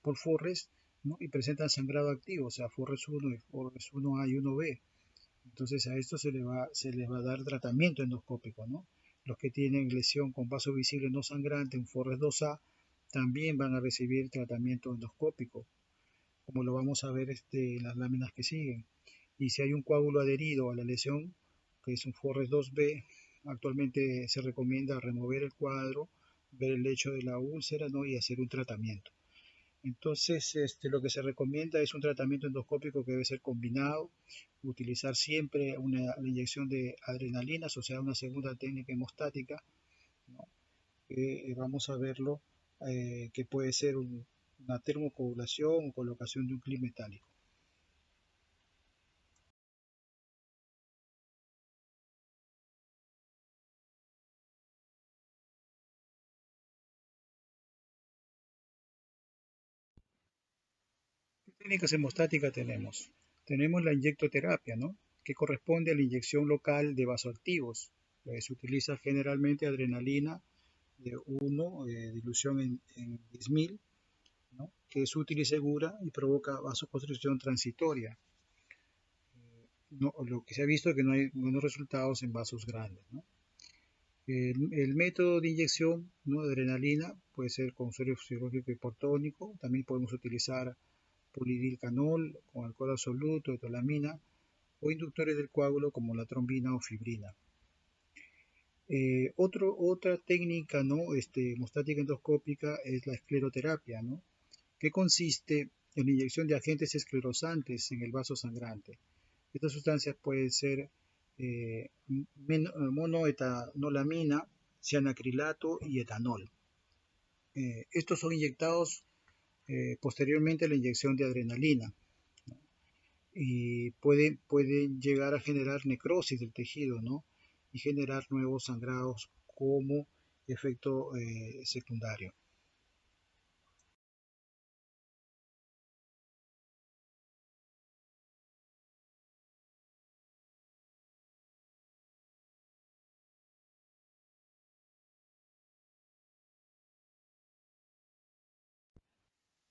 por Forres, ¿no? Y presentan sangrado activo, o sea, Forres 1 y Forres 1A y 1B. Entonces a esto se les va a dar tratamiento endoscópico, ¿no? Los que tienen lesión con vaso visible no sangrante, un Forres 2A, también van a recibir tratamiento endoscópico, como lo vamos a ver en las láminas que siguen. Y si hay un coágulo adherido a la lesión, que es un Forres 2B, actualmente se recomienda remover el cuadro, ver el lecho de la úlcera, ¿no? Y hacer un tratamiento. Entonces, lo que se recomienda es un tratamiento endoscópico que debe ser combinado, utilizar siempre la inyección de adrenalina asociada a una segunda técnica hemostática, ¿no? Vamos a verlo, que puede ser una termocoagulación o colocación de un clip metálico. ¿Qué técnicas hemostáticas tenemos? Tenemos la inyectoterapia, ¿no? Que corresponde a la inyección local de vasoactivos. Se utiliza generalmente adrenalina de 1, dilución en 10.000, ¿no? Que es útil y segura y provoca vasoconstricción transitoria. No, lo que se ha visto es que no hay buenos resultados en vasos grandes, ¿no? El método de inyección, ¿no?, de adrenalina puede ser con suero fisiológico hipotónico. También podemos utilizar polidilcanol con alcohol absoluto, etolamina, o inductores del coágulo como la trombina o fibrina. Otra técnica, ¿no? Hemostática endoscópica es la escleroterapia, ¿no? Que consiste en la inyección de agentes esclerosantes en el vaso sangrante. Estas sustancias pueden ser monoetanolamina, cianacrilato y etanol. Estos son inyectados posteriormente a la inyección de adrenalina y pueden llegar a generar necrosis del tejido, ¿no? Y generar nuevos sangrados como efecto secundario.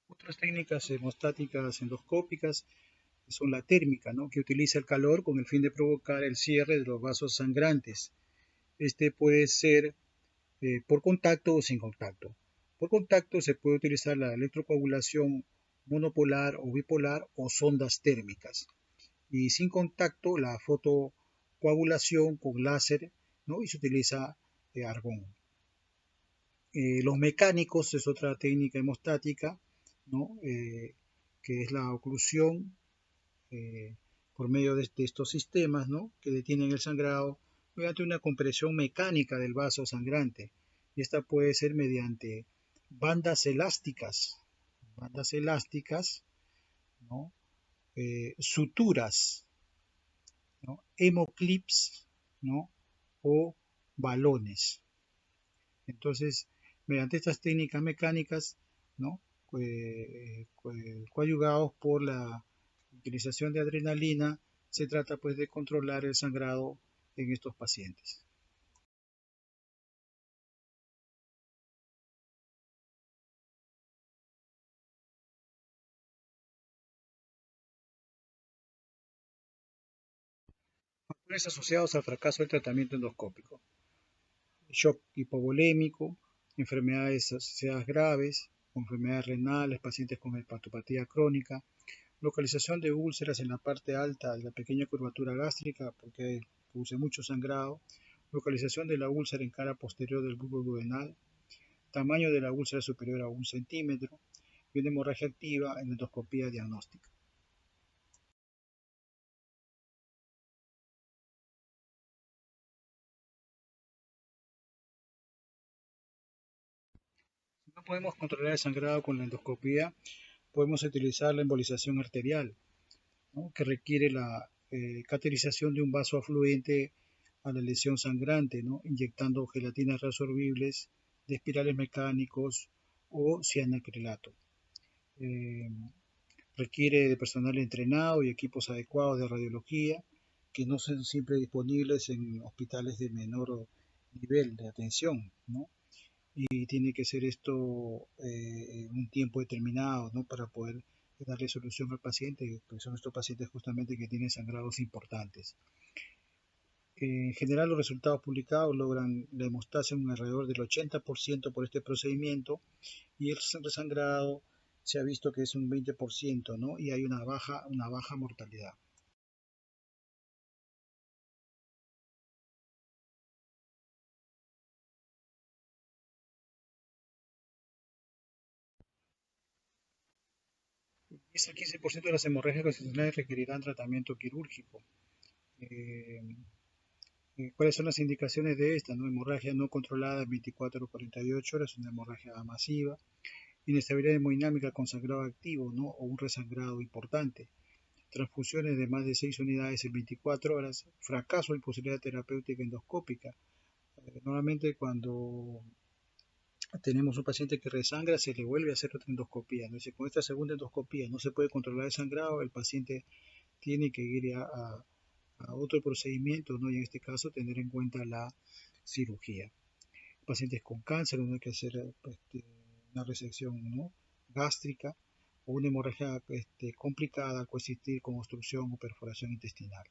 Otras técnicas hemostáticas endoscópicas son la térmica, ¿no? Que utiliza el calor con el fin de provocar el cierre de los vasos sangrantes. Este puede ser por contacto o sin contacto. Por contacto se puede utilizar la electrocoagulación monopolar o bipolar o sondas térmicas. Y sin contacto la fotocoagulación con láser, ¿no? Y se utiliza argón. Los mecánicos es otra técnica hemostática, ¿no? Que es la oclusión por medio de estos sistemas, ¿no? Que detienen el sangrado mediante una compresión mecánica del vaso sangrante. Y esta puede ser mediante bandas elásticas, ¿no? Suturas, ¿no? Hemoclips, ¿no? O balones. Entonces, mediante estas técnicas mecánicas, ¿no? Coadyuvados por la utilización de adrenalina, se trata pues de controlar el sangrado en estos pacientes. Factores asociados al fracaso del tratamiento endoscópico: shock hipovolémico, enfermedades asociadas graves, enfermedades renales, pacientes con hepatopatía crónica, localización de úlceras en la parte alta de la pequeña curvatura gástrica porque produce mucho sangrado, localización de la úlcera en cara posterior del bulbo duodenal, tamaño de la úlcera superior a 1 centímetro y una hemorragia activa en endoscopía diagnóstica. Si no podemos controlar el sangrado con la endoscopía, podemos utilizar la embolización arterial, ¿no? Que requiere la caterización de un vaso afluente a la lesión sangrante, ¿no? Inyectando gelatinas reabsorbibles de espirales mecánicos o cianacrilato. Eh, Requiere de personal entrenado y equipos adecuados de radiología que no son siempre disponibles en hospitales de menor nivel de atención, ¿no? Y tiene que ser esto en un tiempo determinado, ¿no? Para poder darle solución al paciente, pues son estos pacientes justamente que tienen sangrados importantes. En general, los resultados publicados logran la hemostasia en alrededor del 80% por este procedimiento y el resangrado se ha visto que es un 20%, ¿no? Y hay una baja mortalidad. Es el 15% de las hemorragias constitucionales requerirán tratamiento quirúrgico. Eh, ¿Cuáles son las indicaciones de esta? ¿No? Hemorragia no controlada en 24 o 48 horas, una hemorragia masiva, inestabilidad hemodinámica con sangrado activo, ¿no? O un resangrado importante, transfusiones de más de 6 unidades en 24 horas, fracaso de posibilidad terapéutica endoscópica. Normalmente cuando tenemos un paciente que resangra, se le vuelve a hacer otra endoscopía, ¿no? Si con esta segunda endoscopía no se puede controlar el sangrado, el paciente tiene que ir a otro procedimiento, ¿no? Y en este caso tener en cuenta la cirugía. Pacientes con cáncer, donde hay que hacer una resección, ¿no? Gástrica o una hemorragia complicada, coexistir con obstrucción o perforación intestinal.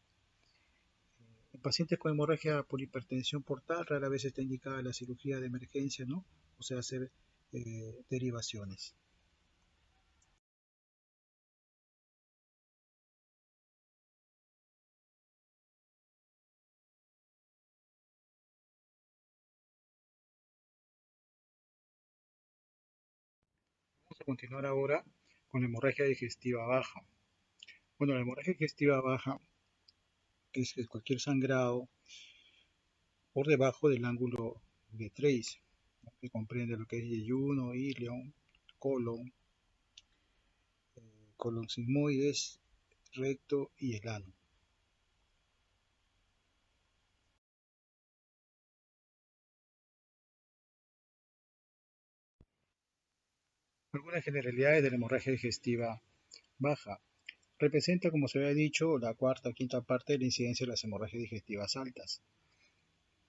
En pacientes con hemorragia por hipertensión portal, rara vez está indicada la cirugía de emergencia, ¿no? O sea, hacer derivaciones. a continuar ahora con la hemorragia digestiva baja. Bueno, la hemorragia digestiva baja es cualquier sangrado por debajo del ángulo de Treis, ¿no? Que comprende lo que es yeyuno, ilion, colon, colon sigmoides, recto y el ano. Algunas generalidades de la hemorragia digestiva baja. Representa, como se había dicho, la cuarta o quinta parte de la incidencia de las hemorragias digestivas altas.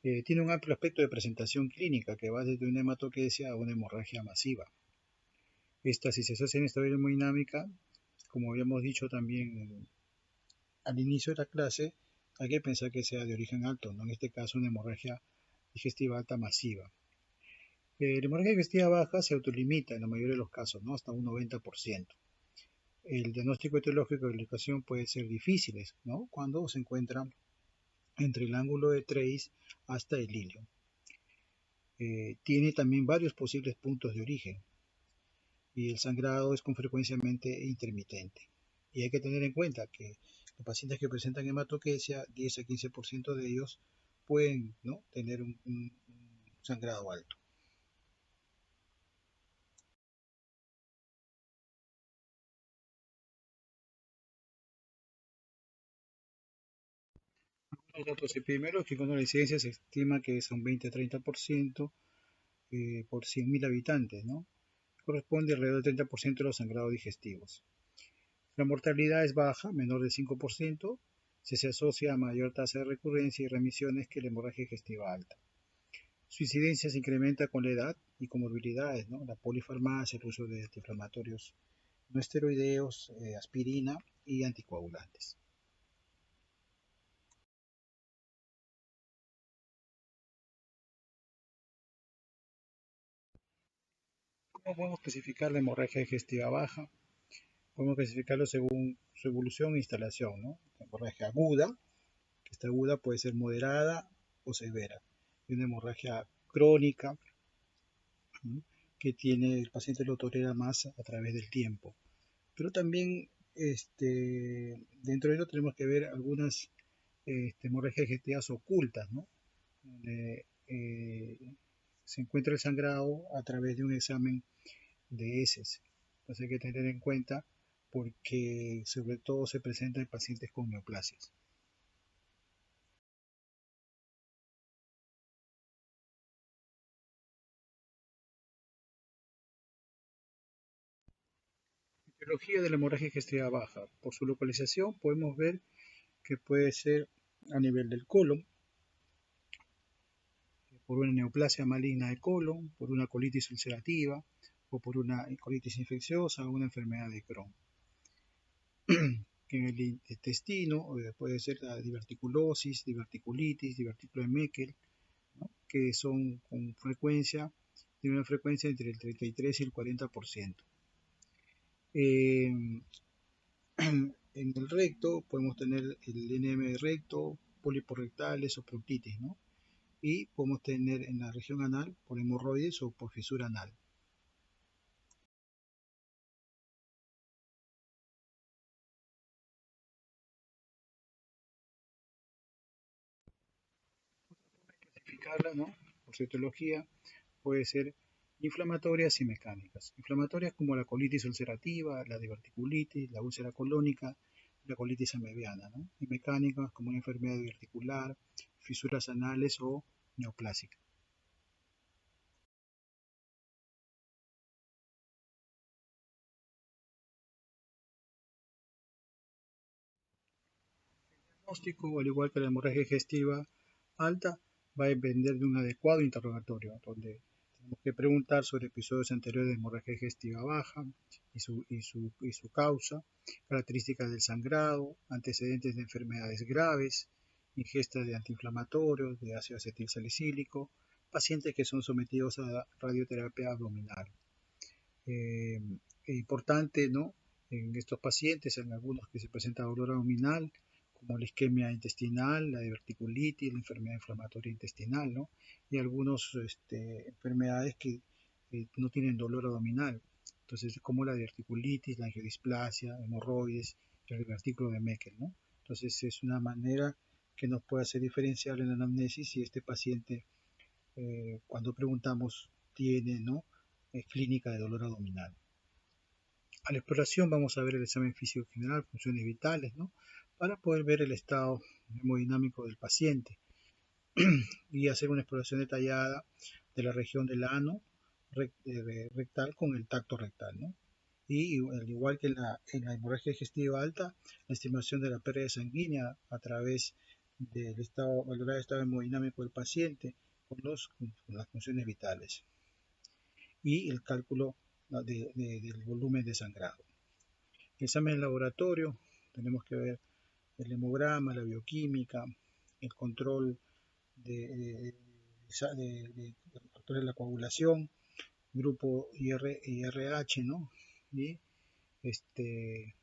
Tiene un amplio aspecto de presentación clínica que va desde una hematoquesia a una hemorragia masiva. Esta, si se asocia en esta hemodinámica, como habíamos dicho también al inicio de la clase, hay que pensar que sea de origen alto, ¿no? En este caso una hemorragia digestiva alta masiva. La hemorragia digestiva baja se autolimita en la mayoría de los casos, ¿no? Hasta un 90%. El diagnóstico etiológico de la ocasión puede ser difícil, ¿no? Cuando se encuentra entre el ángulo de Treis hasta el ilio. Tiene también varios posibles puntos de origen y el sangrado es con frecuencia intermitente. Y hay que tener en cuenta que los pacientes que presentan hematoquesia, 10 a 15% de ellos pueden, ¿no?, tener un sangrado alto. Los datos epidemiológicos, ¿no? La incidencia se estima que es un 20 a 30% por 100.000 habitantes, ¿no? Corresponde alrededor del 30% de los sangrados digestivos. La mortalidad es baja, menor del 5%, si se asocia a mayor tasa de recurrencia y remisiones que la hemorragia digestiva alta. Su incidencia se incrementa con la edad y comorbilidades, ¿no? La polifarmacia, el uso de antiinflamatorios no esteroideos, aspirina y anticoagulantes. ¿Cómo podemos clasificar la hemorragia digestiva baja? Podemos clasificarlo según su evolución e instalación, ¿no? La hemorragia aguda, que esta aguda puede ser moderada o severa. Y una hemorragia crónica, ¿no?, que tiene, el paciente lo tolera más a través del tiempo. Pero también dentro de ello tenemos que ver algunas hemorragias digestivas ocultas, ¿no? Donde se encuentra el sangrado a través de un examen de heces. Entonces hay que tener en cuenta porque sobre todo se presenta en pacientes con neoplasias. Etiología de la hemorragia digestiva baja. Por su localización podemos ver que puede ser a nivel del colon, por una neoplasia maligna de colon, por una colitis ulcerativa o por una colitis infecciosa o una enfermedad de Crohn. En el intestino puede ser la diverticulosis, diverticulitis, divertículo de Meckel, ¿no?, que son con frecuencia, tienen una frecuencia entre el 33 y el 40%. En el recto podemos tener el NM recto, pólipos rectales o proctitis, ¿no? Y podemos tener en la región anal por hemorroides o por fisura anal. Clasificarla, ¿no?, por su etiología puede ser inflamatorias y mecánicas. Inflamatorias como la colitis ulcerativa, la diverticulitis, la úlcera colónica, la colitis amebiana, ¿no? Y mecánicas como una enfermedad diverticular, fisuras anales o neoplásicas. El diagnóstico, al igual que la hemorragia digestiva alta, va a depender de un adecuado interrogatorio, donde tenemos que preguntar sobre episodios anteriores de hemorragia digestiva baja y su causa, características del sangrado, antecedentes de enfermedades graves, ingesta de antiinflamatorios, de ácido acetilsalicílico, pacientes que son sometidos a radioterapia abdominal. Eh, es importante, ¿no?, en estos pacientes, en algunos que se presenta dolor abdominal, como la isquemia intestinal, la diverticulitis, la enfermedad inflamatoria intestinal, ¿no?, y algunas enfermedades que no tienen dolor abdominal, Entonces, como la diverticulitis, la angiodisplasia, hemorroides, el divertículo de Meckel, ¿no? Entonces, es una manera que nos puede hacer diferenciar en la anamnesis si este paciente, cuando preguntamos, tiene, ¿no? Clínica de dolor abdominal. A la exploración vamos a ver el examen físico general, funciones vitales, ¿no? Para poder ver el estado hemodinámico del paciente y hacer una exploración detallada de la región del ano rectal con el tacto rectal, ¿no? Y al igual que en la hemorragia digestiva alta, la estimación de la pérdida sanguínea a través del estado, valorar el estado hemodinámico del paciente con las funciones vitales y el cálculo del volumen de sangrado. El examen en laboratorio, tenemos que ver el hemograma, la bioquímica, el control de la coagulación, grupo IRH, ¿no? Y este,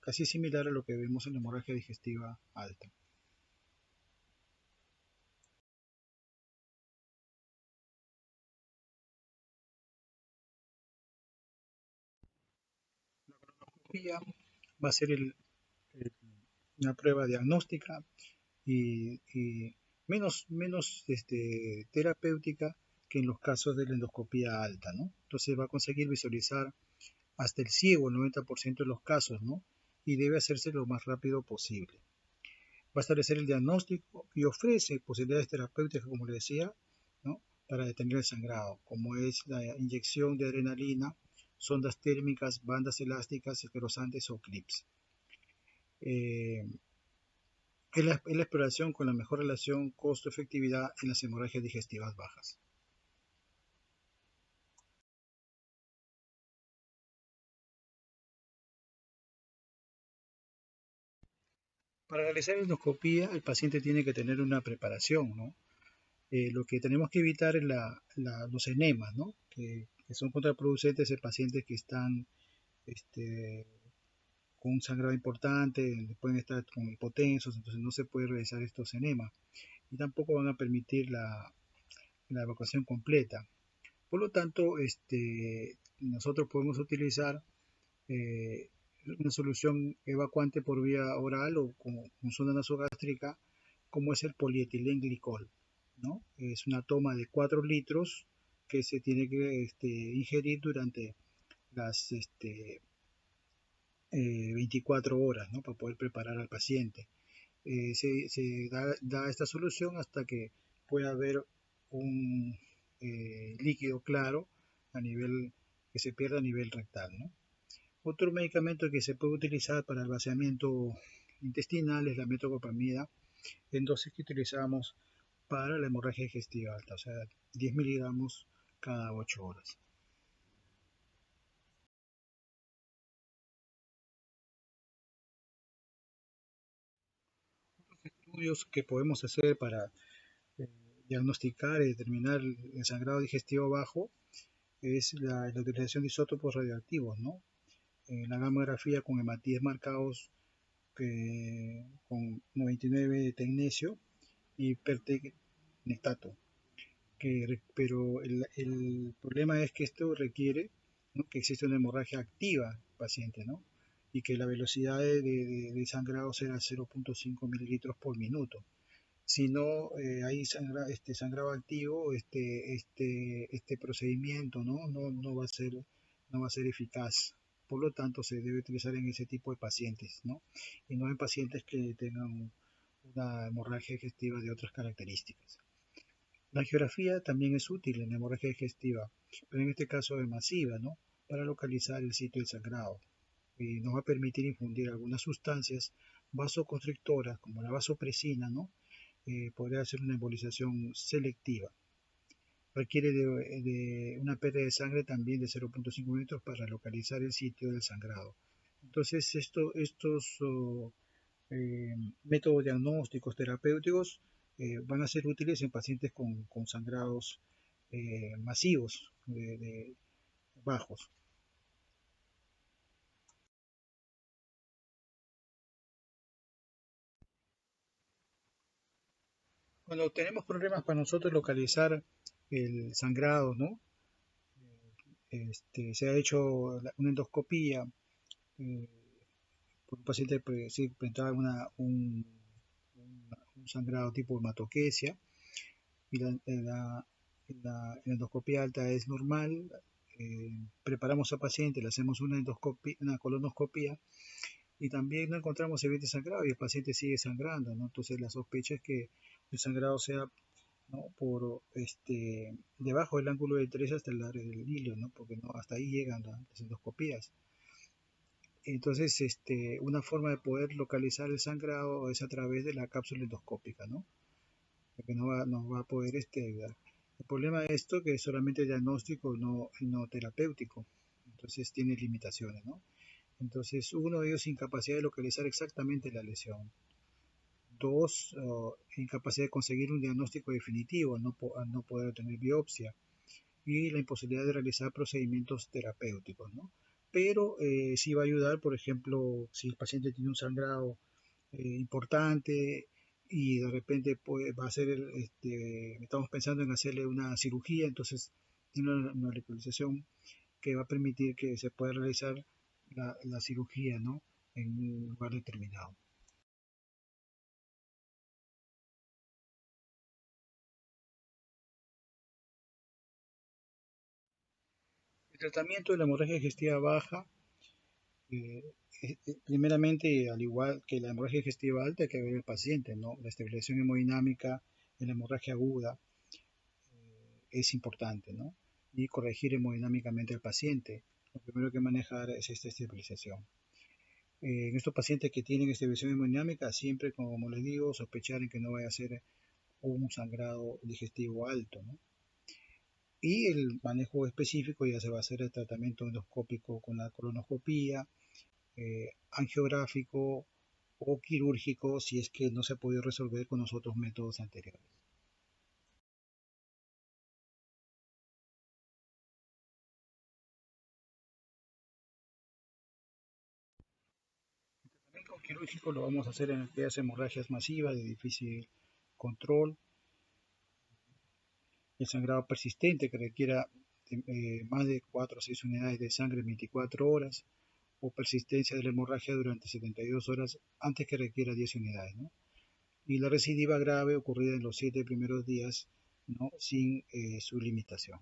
casi similar a lo que vemos en la hemorragia digestiva alta. La va a ser una prueba diagnóstica y menos terapéutica que en los casos de la endoscopía alta, ¿no? Entonces va a conseguir visualizar hasta el ciego el 90% de los casos, ¿no? Y debe hacerse lo más rápido posible. Va a establecer el diagnóstico y ofrece posibilidades terapéuticas, como le decía, ¿no? Para detener el sangrado, como es la inyección de adrenalina, sondas térmicas, bandas elásticas, esclerosantes o clips. Eh, es la exploración con la mejor relación costo-efectividad en las hemorragias digestivas bajas. Para realizar endoscopía, el paciente tiene que tener una preparación, ¿no? Lo que tenemos que evitar es los enemas, ¿no? Que son contraproducentes en pacientes que están con un sangrado importante, pueden estar con hipotensos, entonces no se puede realizar estos enemas. Y tampoco van a permitir la evacuación completa. Por lo tanto, nosotros podemos utilizar eh, una solución evacuante por vía oral o con sonda nasogástrica, como es el polietilenglicol, ¿no? Es una toma de 4 litros que se tiene que ingerir durante las 24 horas, ¿no? Para poder preparar al paciente. Se da esta solución hasta que pueda haber un líquido claro a nivel que se pierda a nivel rectal, ¿no? Otro medicamento que se puede utilizar para el vaciamiento intestinal es la metoclopramida en dosis que utilizamos para la hemorragia digestiva alta, o sea, 10 miligramos cada 8 horas. Estudios que podemos hacer para eh, diagnosticar y determinar el sangrado digestivo bajo es la utilización de isótopos radioactivos, ¿no? La gamografía con hematíes marcados con 99 de tecnesio y pertecnetato. Pero el problema es que esto requiere, ¿no? Que existe una hemorragia activa en el paciente, ¿no? Y que la velocidad de sangrado sea 0.5 mililitros por minuto. Si no hay sangrado activo, este procedimiento, no va a ser eficaz. Por lo tanto, se debe utilizar en ese tipo de pacientes, ¿no? Y no en pacientes que tengan una hemorragia digestiva de otras características. La angiografía también es útil en la hemorragia digestiva, pero en este caso es masiva, ¿no? Para localizar el sitio del sangrado. Y nos va a permitir infundir algunas sustancias vasoconstrictoras, como la vasopresina, ¿no? Podría hacer una embolización selectiva. Requiere de una pérdida de sangre también de 0.5 minutos para localizar el sitio del sangrado. Entonces, estos métodos diagnósticos terapéuticos van a ser útiles en pacientes con sangrados masivos, bajos. Cuando tenemos problemas para nosotros localizar el sangrado, ¿no? Se ha hecho una endoscopía por un paciente que sí presentaba un sangrado tipo hematoquesia y la endoscopía alta es normal. Preparamos al paciente, le hacemos una colonoscopía y también no encontramos evidente sangrado y el paciente sigue sangrando, ¿no? Entonces la sospecha es que el sangrado sea, ¿no? por debajo del ángulo de 3 hasta el área del hilo, ¿no? Porque no, hasta ahí llegan las endoscopías. Entonces, una forma de poder localizar el sangrado es a través de la cápsula endoscópica, ¿no? Porque nos va a poder ayudar. El problema de esto es que es solamente diagnóstico, no terapéutico. Entonces tiene limitaciones, ¿no? Entonces, uno de ellos, incapacidad de localizar exactamente la lesión. Dos, incapacidad de conseguir un diagnóstico definitivo al no poder tener biopsia. Y la imposibilidad de realizar procedimientos terapéuticos, ¿no? Pero sí va a ayudar, por ejemplo, si el paciente tiene un sangrado importante y de repente va a ser, estamos pensando en hacerle una cirugía, entonces tiene una localización que va a permitir que se pueda realizar la cirugía, ¿no? En un lugar determinado. El tratamiento de la hemorragia digestiva baja, eh, primeramente, al igual que la hemorragia digestiva alta, hay que ver el paciente, ¿no? La estabilización hemodinámica en la hemorragia aguda es importante, ¿no? Y corregir hemodinámicamente al paciente. Lo primero que manejar es esta estabilización. En estos pacientes que tienen estabilización hemodinámica, siempre, como les digo, sospechar en que no vaya a ser un sangrado digestivo alto, ¿no? Y el manejo específico ya se va a hacer el tratamiento endoscópico con la colonoscopía, angiográfico o quirúrgico si es que no se ha podido resolver con los otros métodos anteriores. El tratamiento quirúrgico lo vamos a hacer en aquellas hemorragias masivas de difícil control, el sangrado persistente que requiera más de 4 o 6 unidades de sangre en 24 horas o persistencia de la hemorragia durante 72 horas antes que requiera 10 unidades, ¿no? Y la recidiva grave ocurrida en los 7 primeros días, ¿no? Sin su limitación.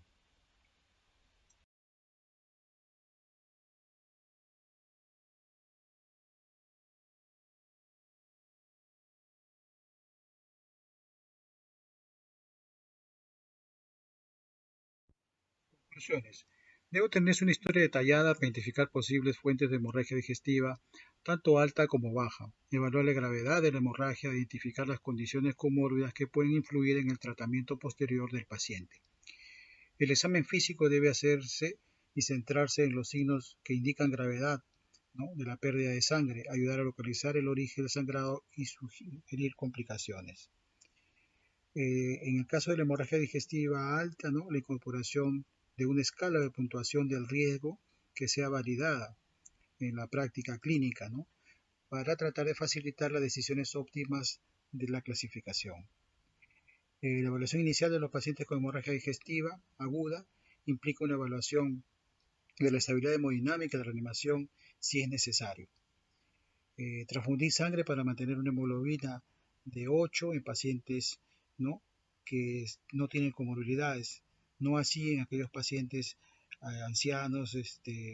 Conclusiones. Debo tenerse una historia detallada para identificar posibles fuentes de hemorragia digestiva, tanto alta como baja, evaluar la gravedad de la hemorragia, identificar las condiciones comórbidas que pueden influir en el tratamiento posterior del paciente. El examen físico debe hacerse y centrarse en los signos que indican gravedad, ¿no? de la pérdida de sangre, ayudar a localizar el origen del sangrado y sugerir complicaciones. En el caso de la hemorragia digestiva alta, ¿no? la incorporación de una escala de puntuación del riesgo que sea validada en la práctica clínica, ¿no? para tratar de facilitar las decisiones óptimas de la clasificación. La evaluación inicial de los pacientes con hemorragia digestiva aguda implica una evaluación de la estabilidad hemodinámica de la reanimación si es necesario. Transfundir sangre para mantener una hemoglobina de 8 en pacientes, ¿no? que no tienen comorbilidades, no así en aquellos pacientes ancianos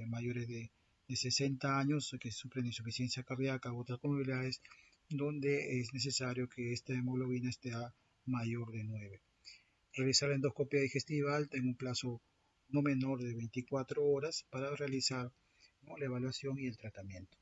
mayores de 60 años que sufren insuficiencia cardíaca u otras comorbilidades, donde es necesario que esta hemoglobina esté a mayor de 9. Realizar la endoscopia digestiva alta en un plazo no menor de 24 horas para realizar, ¿no? la evaluación y el tratamiento.